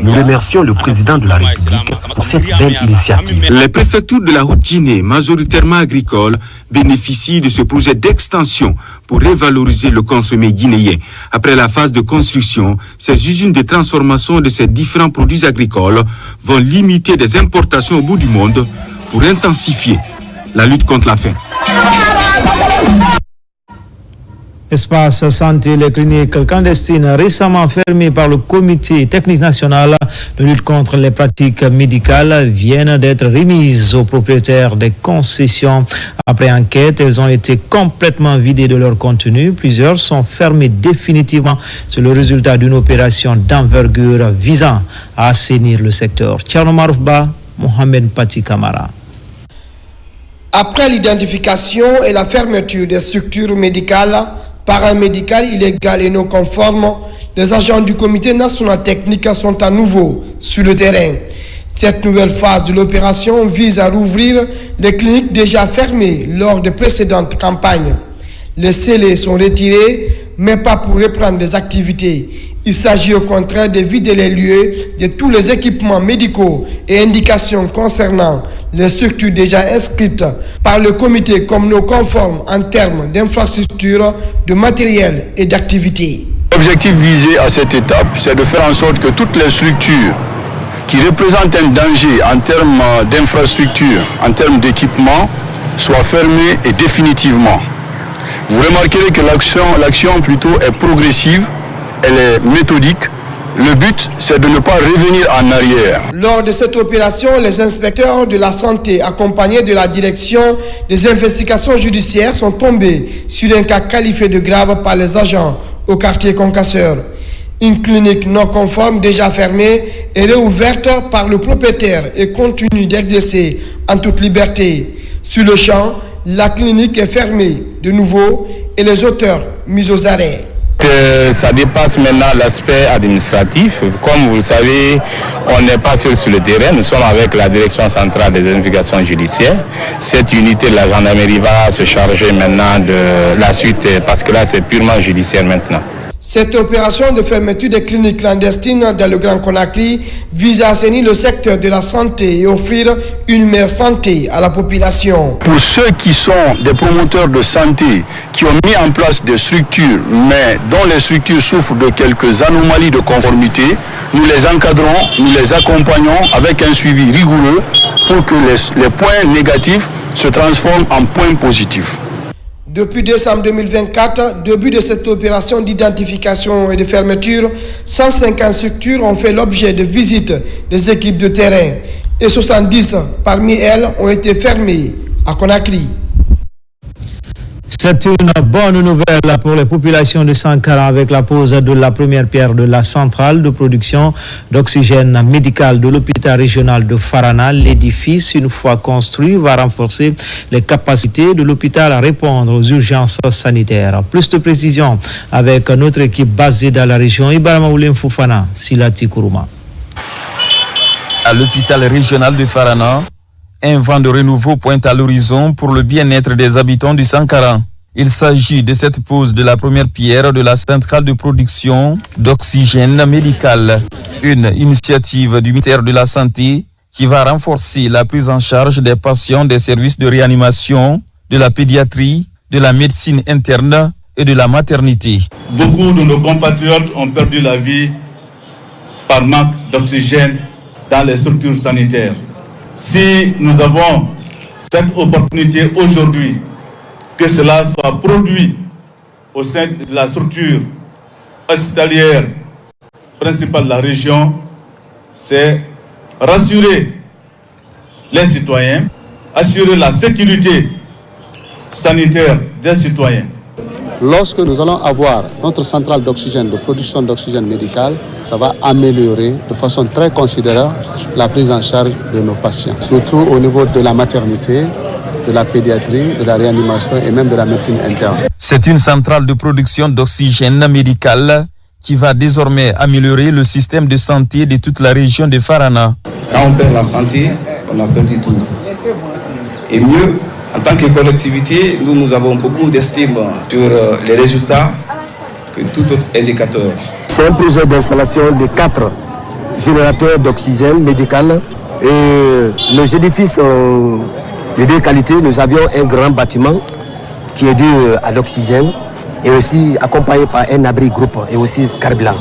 Nous remercions le président de la République pour cette belle initiative. Les préfectures de la Haute-Guinée, majoritairement agricoles, bénéficient de ce projet d'extension pour revaloriser le consommé guinéen. Après la phase de construction, ces usines de transformation de ces différents produits agricoles vont limiter des importations au bout du monde pour intensifier la lutte contre la faim. Espace santé, les cliniques clandestines récemment fermées par le comité technique national de lutte contre les pratiques médicales viennent d'être remises aux propriétaires des concessions. Après enquête, elles ont été complètement vidées de leur contenu. Plusieurs sont fermées définitivement. C'est le résultat d'une opération d'envergure visant à assainir le secteur. Tcherno Maroufba, Mohamed Pati Kamara. Après l'identification et la fermeture des structures médicales, paramédicales illégales et non conformes, les agents du comité national technique sont à nouveau sur le terrain. Cette nouvelle phase de l'opération vise à rouvrir les cliniques déjà fermées lors des précédentes campagnes. Les scellés sont retirés, mais pas pour reprendre des activités. Il s'agit au contraire de vider les lieux de tous les équipements médicaux et indications concernant les structures déjà inscrites par le comité comme non conformes en termes d'infrastructures, de matériel et d'activités. L'objectif visé à cette étape, c'est de faire en sorte que toutes les structures qui représentent un danger en termes d'infrastructure, en termes d'équipement, soient fermées et définitivement. Vous remarquerez que l'action plutôt est progressive. Elle est méthodique. Le but, c'est de ne pas revenir en arrière. Lors de cette opération, les inspecteurs de la santé, accompagnés de la direction des investigations judiciaires, sont tombés sur un cas qualifié de grave par les agents au quartier Concasseur. Une clinique non conforme déjà fermée est réouverte par le propriétaire et continue d'exercer en toute liberté. Sur le champ, la clinique est fermée de nouveau et les auteurs mis aux arrêts. Ça dépasse maintenant l'aspect administratif. Comme vous le savez, on n'est pas seul sur le terrain. Nous sommes avec la direction centrale des investigations judiciaires. Cette unité de la gendarmerie va se charger maintenant de la suite parce que là, c'est purement judiciaire maintenant. Cette opération de fermeture des cliniques clandestines dans le Grand Conakry vise à assainir le secteur de la santé et offrir une meilleure santé à la population. Pour ceux qui sont des promoteurs de santé, qui ont mis en place des structures, mais dont les structures souffrent de quelques anomalies de conformité, nous les encadrons, nous les accompagnons avec un suivi rigoureux pour que les points négatifs se transforment en points positifs. Depuis décembre 2024, début de cette opération d'identification et de fermeture, 150 structures ont fait l'objet de visites des équipes de terrain et 70 parmi elles ont été fermées à Conakry. C'est une bonne nouvelle pour les populations de Sankara avec la pose de la première pierre de la centrale de production d'oxygène médical de l'hôpital régional de Farana. L'édifice, une fois construit, va renforcer les capacités de l'hôpital à répondre aux urgences sanitaires. Plus de précision avec notre équipe basée dans la région Ibarama Oulem Foufana, Silati Kourouma. À l'hôpital régional de Farana, un vent de renouveau pointe à l'horizon pour le bien-être des habitants du Sankara. Il s'agit de cette pose de la première pierre de la centrale de production d'oxygène médical, une initiative du ministère de la Santé qui va renforcer la prise en charge des patients des services de réanimation, de la pédiatrie, de la médecine interne et de la maternité. Beaucoup de nos compatriotes ont perdu la vie par manque d'oxygène dans les structures sanitaires. Si nous avons cette opportunité aujourd'hui, que cela soit produit au sein de la structure hospitalière principale de la région, c'est rassurer les citoyens, assurer la sécurité sanitaire des citoyens. Lorsque nous allons avoir notre centrale d'oxygène, de production d'oxygène médical, ça va améliorer de façon très considérable la prise en charge de nos patients, surtout au niveau de la maternité, de la pédiatrie, de la réanimation et même de la médecine interne. C'est une centrale de production d'oxygène médical qui va désormais améliorer le système de santé de toute la région de Farana. Quand on perd la santé, on a perdu tout. Et mieux, en tant que collectivité, nous avons beaucoup d'estime sur les résultats que tout autre indicateur. C'est un projet d'installation de 4 générateurs d'oxygène médical et nos édifices de deux qualités. Nous avions un grand bâtiment qui est dû à l'oxygène et aussi accompagné par un abri groupe et aussi carburant.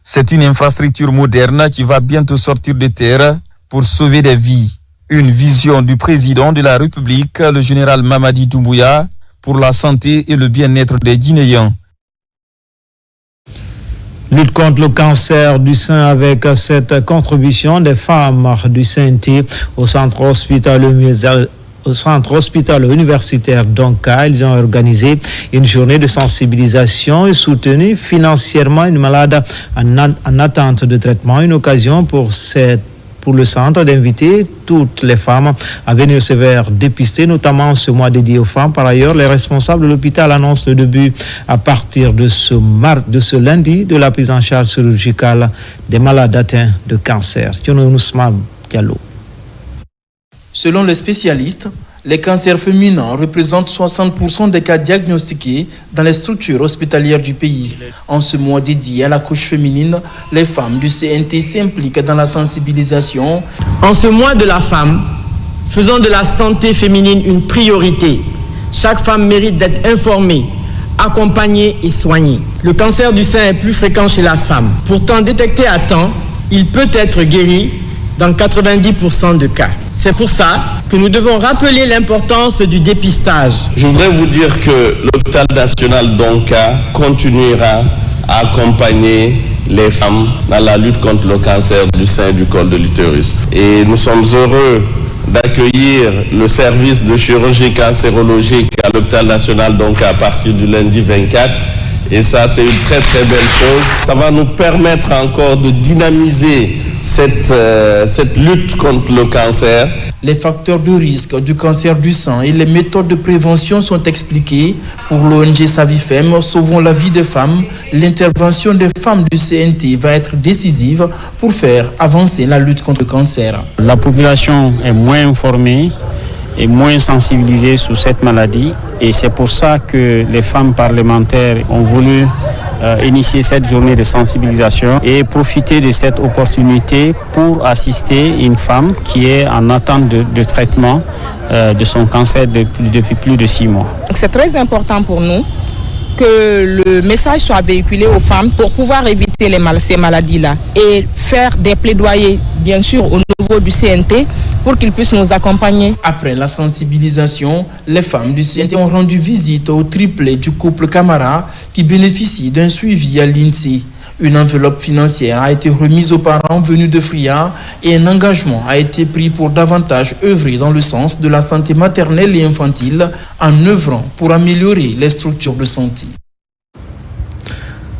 C'est une infrastructure moderne qui va bientôt sortir de terre pour sauver des vies. Une vision du président de la République, le général Mamadi Doumbouya, pour la santé et le bien-être des Guinéens. Lutte contre le cancer du sein avec cette contribution des femmes du CNT au centre hospitalo universitaire d'Onka. Ils ont organisé une journée de sensibilisation et soutenu financièrement une malade en attente de traitement. Une occasion pour le centre d'inviter toutes les femmes à venir se faire dépister, notamment ce mois dédié aux femmes. Par ailleurs, les responsables de l'hôpital annoncent le début à partir de ce lundi de la prise en charge chirurgicale des malades atteints de cancer. Selon les spécialistes, les cancers féminins représentent 60% des cas diagnostiqués dans les structures hospitalières du pays. En ce mois dédié à la couche féminine, les femmes du CNT s'impliquent dans la sensibilisation. En ce mois de la femme, faisons de la santé féminine une priorité. Chaque femme mérite d'être informée, accompagnée et soignée. Le cancer du sein est plus fréquent chez la femme. Pourtant, détecté à temps, il peut être guéri dans 90% de cas. C'est pour ça que nous devons rappeler l'importance du dépistage. Je voudrais vous dire que l'hôpital national d'Onka continuera à accompagner les femmes dans la lutte contre le cancer du sein et du col de l'utérus. Et nous sommes heureux d'accueillir le service de chirurgie cancérologique à l'hôpital national d'Onka à partir du lundi 24. Et ça, c'est une très très belle chose. Ça va nous permettre encore de dynamiser cette lutte contre le cancer. Les facteurs de risque du cancer du sein et les méthodes de prévention sont expliqués. Pour l'ONG Savifem, Sauvons la vie des femmes, l'intervention des femmes du CNT va être décisive pour faire avancer la lutte contre le cancer. La population est moins informée et moins sensibilisée sur cette maladie et c'est pour ça que les femmes parlementaires ont voulu initier cette journée de sensibilisation et profiter de cette opportunité pour assister une femme qui est en attente de traitement de son cancer depuis plus de 6 mois. C'est très important pour nous que le message soit véhiculé aux femmes pour pouvoir éviter ces maladies-là et faire des plaidoyers, bien sûr, au niveau du CNT pour qu'ils puissent nous accompagner. Après la sensibilisation, les femmes du CNT ont rendu visite au triplet du couple Camara qui bénéficie d'un suivi à l'INSEE. Une enveloppe financière a été remise aux parents venus de Fria et un engagement a été pris pour davantage œuvrer dans le sens de la santé maternelle et infantile en œuvrant pour améliorer les structures de santé.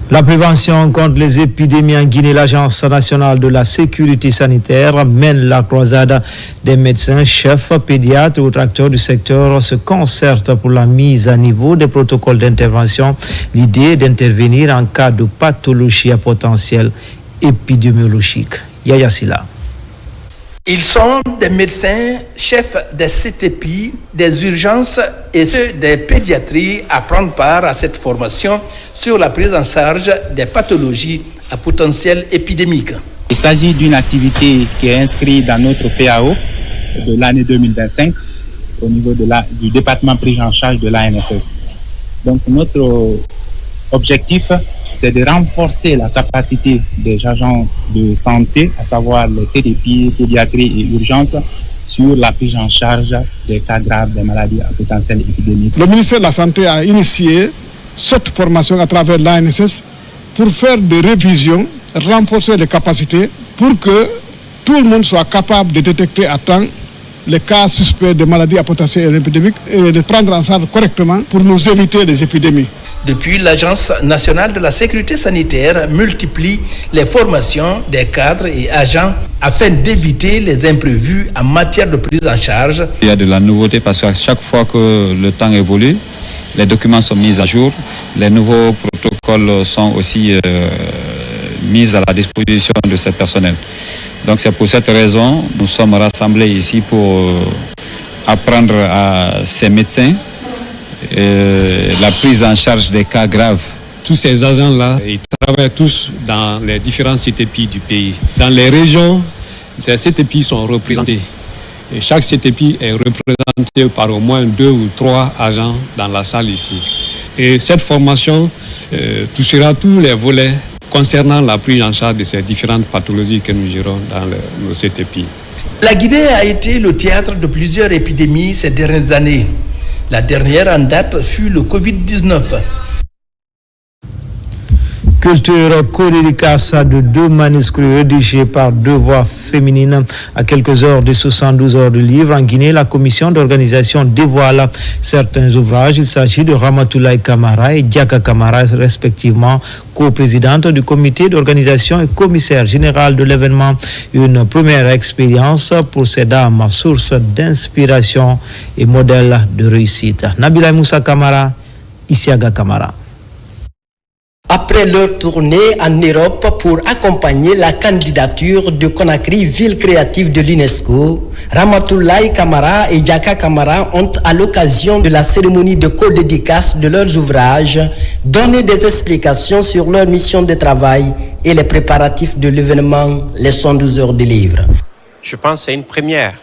La prévention contre les épidémies en Guinée, l'Agence nationale de la sécurité sanitaire mène la croisade des médecins, chefs, pédiatres et autres acteurs du secteur se concertent pour la mise à niveau des protocoles d'intervention. L'idée est d'intervenir en cas de pathologie à potentiel épidémiologique. Yaya Silla. Ils sont des médecins, chefs des CTP, des urgences et ceux des pédiatries à prendre part à cette formation sur la prise en charge des pathologies à potentiel épidémique. Il s'agit d'une activité qui est inscrite dans notre PAO de l'année 2025 au niveau du département prise en charge de l'ANSS. Donc notre objectif, c'est de renforcer la capacité des agents de santé, à savoir les CDP, pédiatrie et urgences, sur la prise en charge des cas graves des maladies à potentiel épidémique. Le ministère de la Santé a initié cette formation à travers l'ANSS pour faire des révisions, renforcer les capacités pour que tout le monde soit capable de détecter à temps les cas suspects de maladies à potentiel épidémique et de prendre en charge correctement pour nous éviter les épidémies. Depuis, l'Agence nationale de la sécurité sanitaire multiplie les formations des cadres et agents afin d'éviter les imprévus en matière de prise en charge. Il y a de la nouveauté parce qu'à chaque fois que le temps évolue, les documents sont mis à jour, les nouveaux protocoles sont aussi mis à la disposition de ces personnels. Donc c'est pour cette raison que nous sommes rassemblés ici pour apprendre à ces médecins la prise en charge des cas graves. Tous ces agents-là, ils travaillent tous dans les différents CTP du pays. Dans les régions, ces CTP sont représentés. Et chaque CTP est représenté par au moins 2 ou 3 agents dans la salle ici. Et cette formation touchera tous les volets concernant la prise en charge de ces différentes pathologies que nous gérons dans nos CTP. La Guinée a été le théâtre de plusieurs épidémies ces dernières années. La dernière en date fut le Covid-19. Culture co-dédicace de 2 manuscrits rédigés par 2 voix féminines à quelques heures des 72 heures de livre. En Guinée, la commission d'organisation dévoile certains ouvrages. Il s'agit de Ramatoulaye Camara et Diaka Camara, respectivement co-présidente du comité d'organisation et commissaire général de l'événement. Une première expérience pour ces dames, source d'inspiration et modèle de réussite. Nabila Moussa Camara, Isiaga Camara. Après leur tournée en Europe pour accompagner la candidature de Conakry, ville créative de l'UNESCO, Ramatoulaye Camara et Diaka Camara ont, à l'occasion de la cérémonie de co-dédicace de leurs ouvrages, donné des explications sur leur mission de travail et les préparatifs de l'événement Les 112 heures de livre. Je pense que c'est une première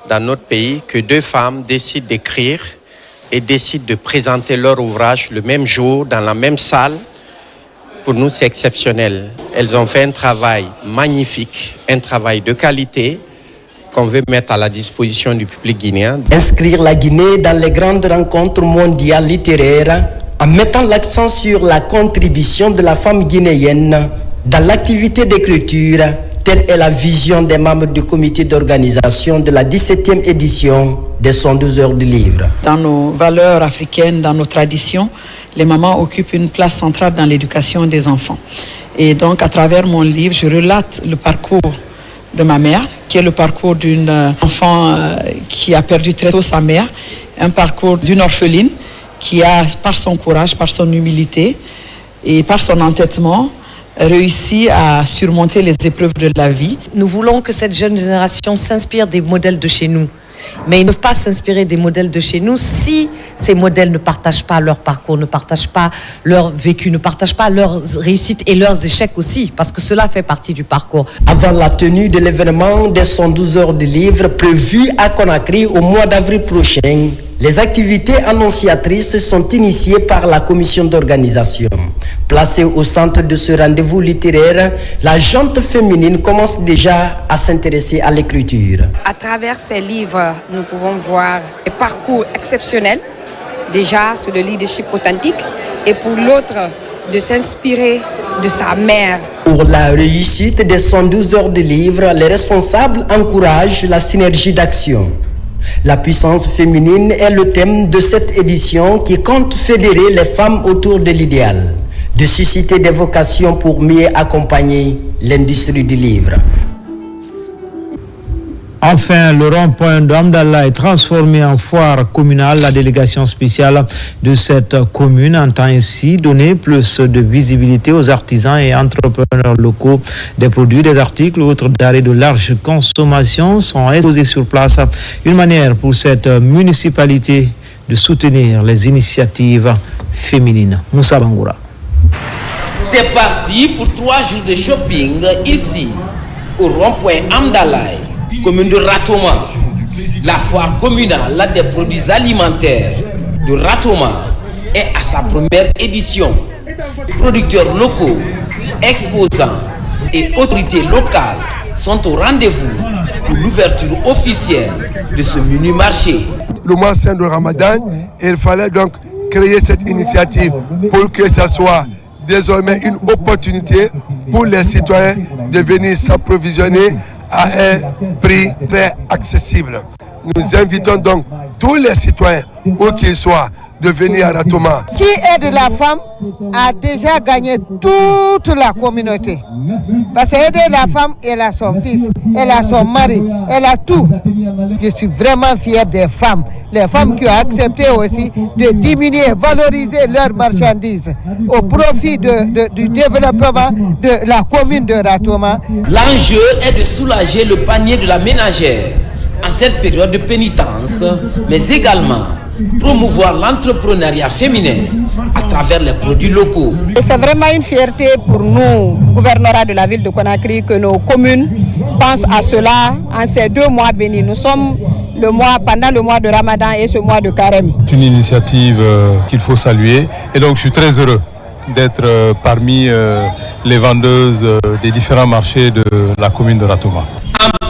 dans notre pays que 2 femmes décident d'écrire et décident de présenter leur ouvrage le même jour dans la même salle. Pour nous, c'est exceptionnel. Elles ont fait un travail magnifique, un travail de qualité qu'on veut mettre à la disposition du public guinéen. Inscrire la Guinée dans les grandes rencontres mondiales littéraires en mettant l'accent sur la contribution de la femme guinéenne dans l'activité d'écriture, telle est la vision des membres du comité d'organisation de la 17e édition des 112 heures de livre. Dans nos valeurs africaines, dans nos traditions, les mamans occupent une place centrale dans l'éducation des enfants. Et donc, à travers mon livre, je relate le parcours de ma mère, qui est le parcours d'une enfant qui a perdu très tôt sa mère, un parcours d'une orpheline qui a, par son courage, par son humilité et par son entêtement, réussi à surmonter les épreuves de la vie. Nous voulons que cette jeune génération s'inspire des modèles de chez nous. Mais ils ne peuvent pas s'inspirer des modèles de chez nous si ces modèles ne partagent pas leur parcours, ne partagent pas leur vécu, ne partagent pas leurs réussites et leurs échecs aussi, parce que cela fait partie du parcours. Avant la tenue de l'événement des 112 heures de livre prévu à Conakry au mois d'avril prochain, les activités annonciatrices sont initiées par la commission d'organisation. Placée au centre de ce rendez-vous littéraire, la gente féminine commence déjà à s'intéresser à l'écriture. À travers ces livres, nous pouvons voir des parcours exceptionnels, déjà sur le leadership authentique, et pour l'autre, de s'inspirer de sa mère. Pour la réussite des 112 heures de livres, les responsables encouragent la synergie d'action. La puissance féminine est le thème de cette édition qui compte fédérer les femmes autour de l'idéal, de susciter des vocations pour mieux accompagner l'industrie du livre. Enfin, le rond-point d'Amdallah est transformé en foire communale. La délégation spéciale de cette commune entend ainsi donner plus de visibilité aux artisans et entrepreneurs locaux. Des produits, des articles ou autres denrées de large consommation sont exposés sur place. Une manière pour cette municipalité de soutenir les initiatives féminines. Moussa Bangoura. C'est parti pour 3 jours de shopping ici, au rond-point Amdallah, commune de Ratoma. La foire communale des produits alimentaires de Ratoma est à sa première édition. Producteurs locaux, exposants et autorités locales sont au rendez-vous pour l'ouverture officielle de ce mini-marché. Le mois saint de Ramadan, il fallait donc créer cette initiative pour que ça soit désormais une opportunité pour les citoyens de venir s'approvisionner à un prix très accessible. Nous invitons donc tous les citoyens, où qu'ils soient, de venir à Ratoma. Qui aide la femme a déjà gagné toute la communauté. Parce qu'aider la femme, elle a son fils, elle a son mari, elle a tout. Je suis vraiment fier des femmes. Les femmes qui ont accepté aussi de diminuer, valoriser leurs marchandises au profit du développement de la commune de Ratoma. L'enjeu est de soulager le panier de la ménagère en cette période de pénitence, mais également promouvoir l'entrepreneuriat féminin à travers les produits locaux. C'est vraiment une fierté pour nous, gouvernorat de la ville de Conakry, que nos communes pensent à cela en ces 2 mois bénis. Nous sommes pendant le mois de Ramadan et ce mois de Carême. C'est une initiative qu'il faut saluer et donc je suis très heureux d'être parmi les vendeuses des différents marchés de la commune de Ratoma.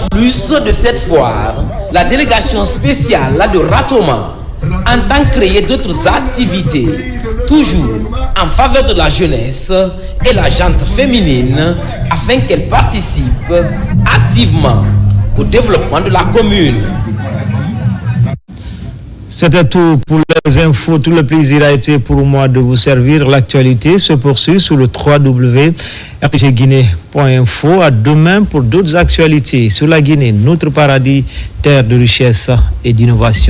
En plus de cette foire, la délégation spéciale de Ratoma entend créer d'autres activités, toujours en faveur de la jeunesse et la gente féminine, afin qu'elle participe activement au développement de la commune. C'était tout pour les infos. Tout le plaisir a été pour moi de vous servir. L'actualité se poursuit sur le www.rtgguinée.info. À demain pour d'autres actualités sur la Guinée, notre paradis, terre de richesse et d'innovation.